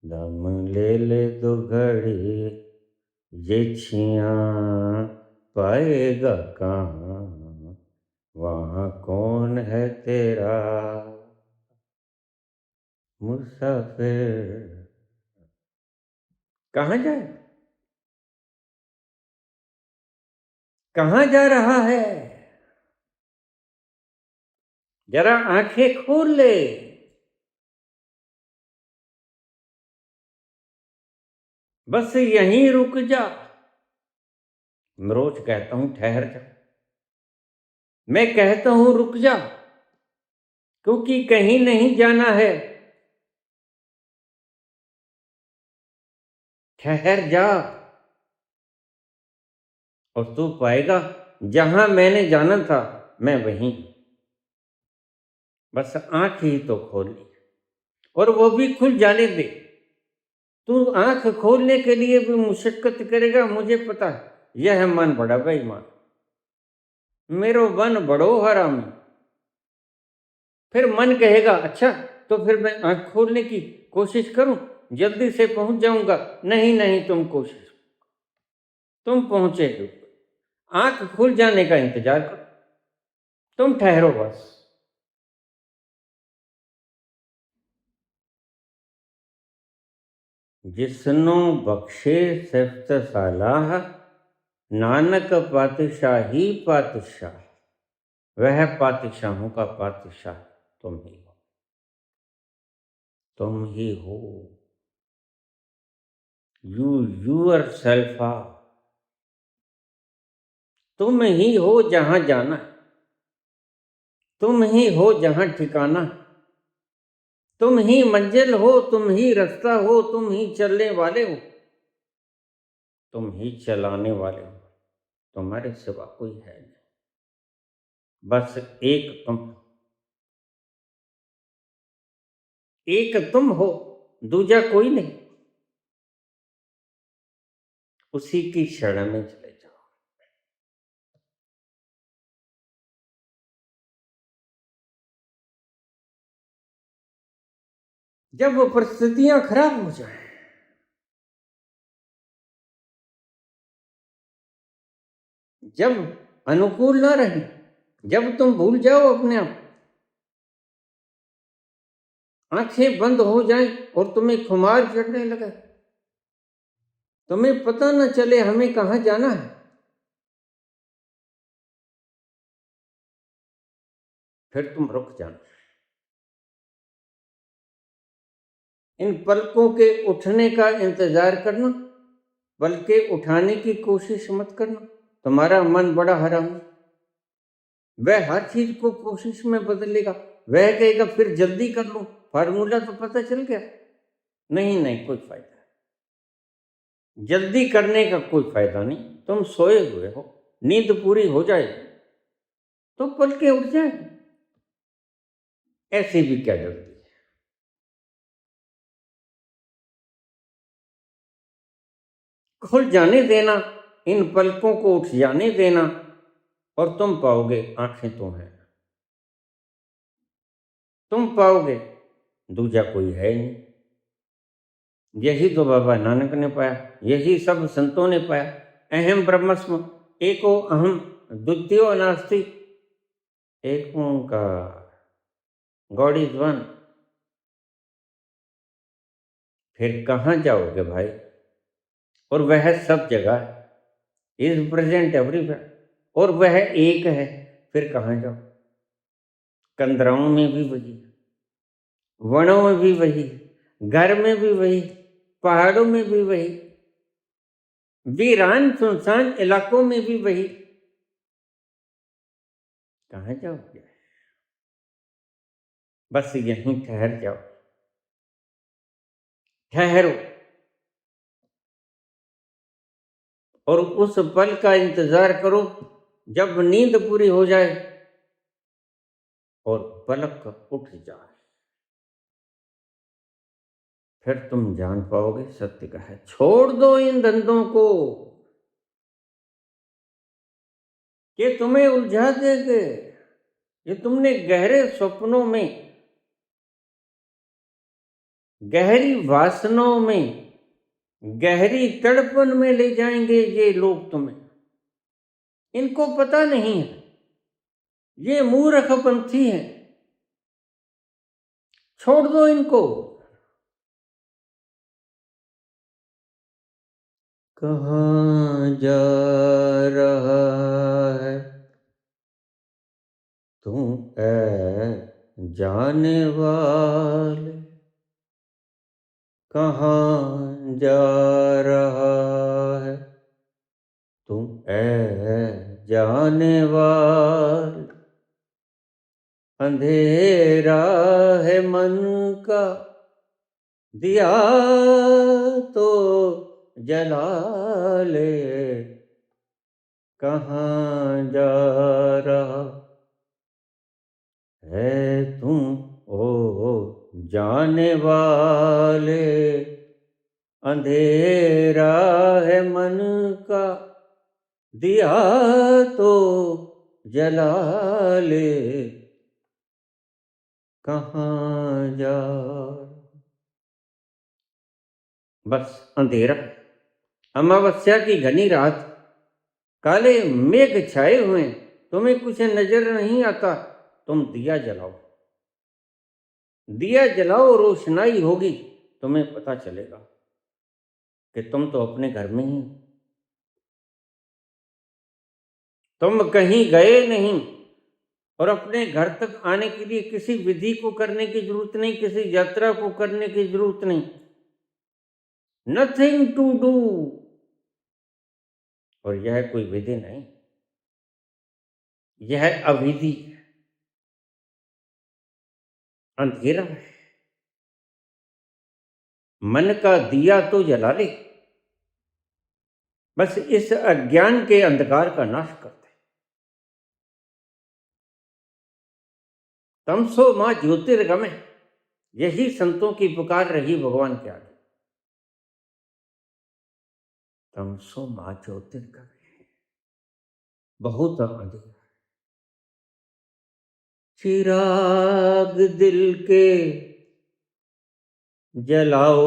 दम ले ले दो घड़ी, ये छियाँ पाएगा कहाँ। वहाँ कौन है तेरा मुसाफिर। कहाँ जाए, कहाँ जा रहा है? जरा आंखें खोल ले। बस यहीं रुक जा। मैं रोज कहता हूं ठहर जा, मैं कहता हूं रुक जा, क्योंकि कहीं नहीं जाना है। ठहर जा और तू पाएगा जहां मैंने जाना था मैं वहीं। बस आंख ही तो खोली, और वो भी खुल जाने दे। तू आंख खोलने के लिए भी मुशक्कत करेगा, मुझे पता है। यह मन बड़ा बेईमान, मेरो मन बड़ो हरामी। फिर मन कहेगा अच्छा, तो फिर मैं आंख खोलने की कोशिश करूं, जल्दी से पहुंच जाऊंगा। नहीं नहीं, तुम कोशिश, तुम पहुंचे हो, आंख खुल जाने का इंतजार करो, तुम ठहरो बस। जिसनो बख्शे सिफ्त सलाह, नानक पातशाही पातशाह। वह पातशाहों का पातशाह तुम ही हो, तुम ही हो। You yourself are. तुम ही हो जहां जाना, तुम ही हो जहां ठिकाना, तुम ही मंजिल हो, तुम ही रास्ता हो, तुम ही चलने वाले हो, तुम ही चलाने वाले हो। तुम्हारे सिवा कोई है नहीं। बस एक तुम हो, दूजा कोई नहीं। उसी की शरण में चले जाओ। जब वो परिस्थितियां खराब हो जाए, जब अनुकूल ना रहे, जब तुम भूल जाओ अपने आप, आंखें बंद हो जाएं और तुम्हें खुमार चढ़ने लगे, तुम्हें पता न चले हमें कहाँ जाना है। फिर तुम रुक जाना। इन पलकों के उठने का इंतजार करना, पलके उठाने की कोशिश मत करना। तुम्हारा मन बड़ा हरामी, वह हर चीज को कोशिश में बदलेगा। वह कहेगा फिर जल्दी कर लो, फार्मूला तो पता चल गया। नहीं नहीं, कोई फायदा नहीं, जल्दी करने का कोई फायदा नहीं। तुम सोए हुए हो, नींद पूरी हो जाए तो पलके उठ जाए। ऐसी भी क्या जल्दी है। खुल जाने देना, इन पलकों को उठ जाने देना, और तुम पाओगे आंखें तो हैं। तुम पाओगे दूजा कोई है ही नहीं। यही तो बाबा नानक ने पाया, यही सब संतों ने पाया। अहम ब्रह्मस्म एको अहम द्वितीयो नास्ति, एक ओंकार, गॉड इज वन। फिर कहाँ जाओगे भाई। और वह सब जगह है, इज प्रेजेंट एवरीवेयर, और वह एक है। फिर कहाँ जाओ। कंदराओं में भी वही, वनों में भी वही, घर में भी वही, पहाड़ों में भी वही, वीरान सुनसान इलाकों में भी वही। कहाँ जाओगे। बस यहीं ठहर जाओ, ठहरो, और उस पल का इंतजार करो जब नींद पूरी हो जाए और पलक उठ जाए। फिर तुम जान पाओगे सत्य का है। छोड़ दो इन धंधों को, ये तुम्हें उलझा देंगे। ये तुमने गहरे स्वप्नों में, गहरी वासनाओं में, गहरी तड़पन में ले जाएंगे ये लोग तुम्हें। इनको पता नहीं है, ये मूर्खपंथी हैं। छोड़ दो इनको। कहाँ जा रहा है तू ऐ जाने वाले, कहाँ जा रहा है तू ऐ जाने वाले। अंधेरा है मन का, दिया तो जला ले। कहाँ जा रहा है तुम ओ जाने वाले। अंधेरा है मन का, दिया तो जला ले। कहाँ जा। बस अंधेरा, अमावस्या की घनी रात, काले मेघ छाए हुए, तुम्हें कुछ नजर नहीं आता। तुम दिया जलाओ, दिया जलाओ, रोशनाई होगी। तुम्हें पता चलेगा कि तुम तो अपने घर में ही हो। तुम कहीं गए नहीं, और अपने घर तक आने के लिए किसी विधि को करने की जरूरत नहीं, किसी यात्रा को करने की जरूरत नहीं। Nothing to do. और यह कोई विधि नहीं, यह अविधि, अंधेरा है। मन का दिया तो जला ले, बस इस अज्ञान के अंधकार का नाश कर दे। तमसो मां ज्योतिर्गमय, यही संतों की पुकार रही भगवान के आगे। तमसो मां ज्योतिर्गमय, बहुत अंधेरा। चिराग दिल के जलाओ,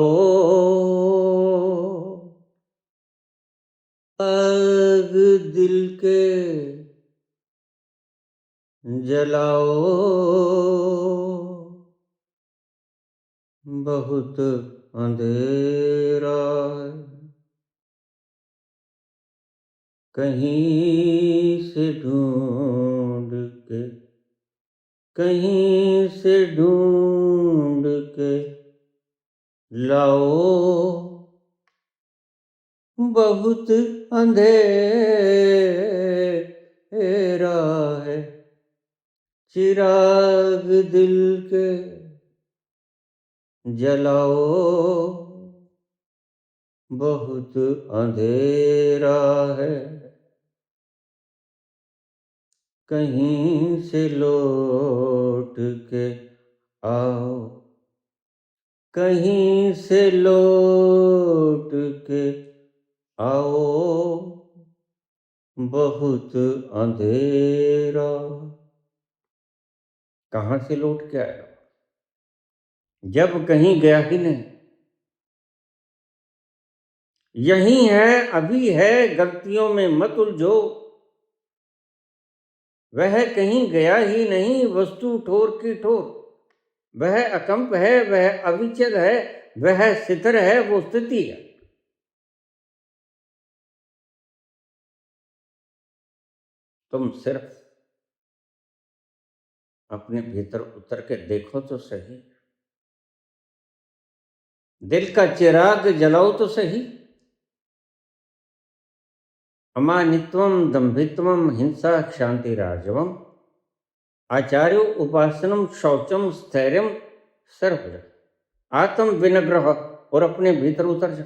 आग दिल के जलाओ। बहुत अंधेरा है। कहीं से ढूंढ के, कहीं से ढूंढ के लाओ, बहुत अंधेरा है, चिराग दिल के जलाओ, बहुत अंधेरा है, कहीं से लौट के आओ, कहीं से लौट के आओ, बहुत अंधेरा। कहाँ से लौट के आया जब कहीं गया ही नहीं? यही है, अभी है, गलतियों में मत उलझो। वह कहीं गया ही नहीं, वस्तु ठोर की ठोर। वह अकंप है, वह अविचल है, वह स्थिर है, वो स्थिति है। तुम सिर्फ अपने भीतर उतर के देखो तो सही, दिल का चिराग जलाओ तो सही। अमानित्वम दंभित्वम हिंसा क्षांति राजवम आचार्यो उपासनम शौचम स्थैर्यम सर्व। आत्म विनग्रह, और अपने भीतर उतर जा।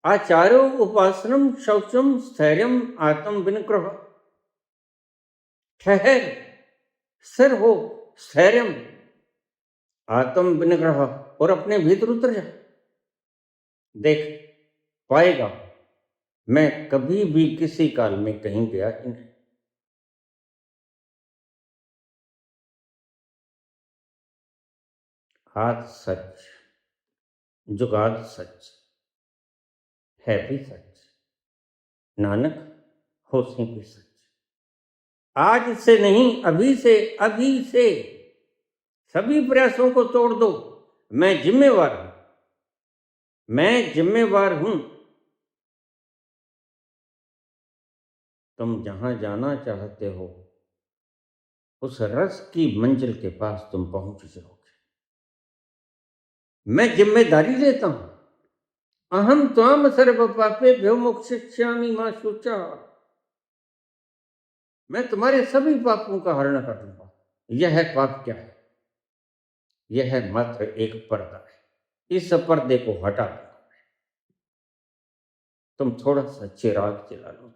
आचार्यो उपासनम शौचम स्थैर्यम आत्म विनग्रह। ठहर, स्थिर हो, स्थैर्यम, आत्म विनग्रह, और अपने भीतर उतर जा। देख पाएगा, मैं कभी भी किसी काल में कहीं गया ही नहीं। हाथ सच, जुगाड़ सच, है भी सच, नानक होशी भी सच। आज से नहीं, अभी से, अभी से सभी प्रयासों को तोड़ दो। मैं जिम्मेवार हूं, मैं जिम्मेवार हूं। तुम जहां जाना चाहते हो, उस रस की मंजिल के पास तुम पहुंच जाओगे। मैं जिम्मेदारी लेता हूं। अहम त्वाम सर्व पापेभ्यो मोक्षयिष्यामि मा शुचा। मैं तुम्हारे सभी पापों का हरण कर लूंगा। यह पाप क्या है? यह है मात्र एक पर्दा है। इस पर्दे को हटा दो। तुम थोड़ा सा चिराग जला लो।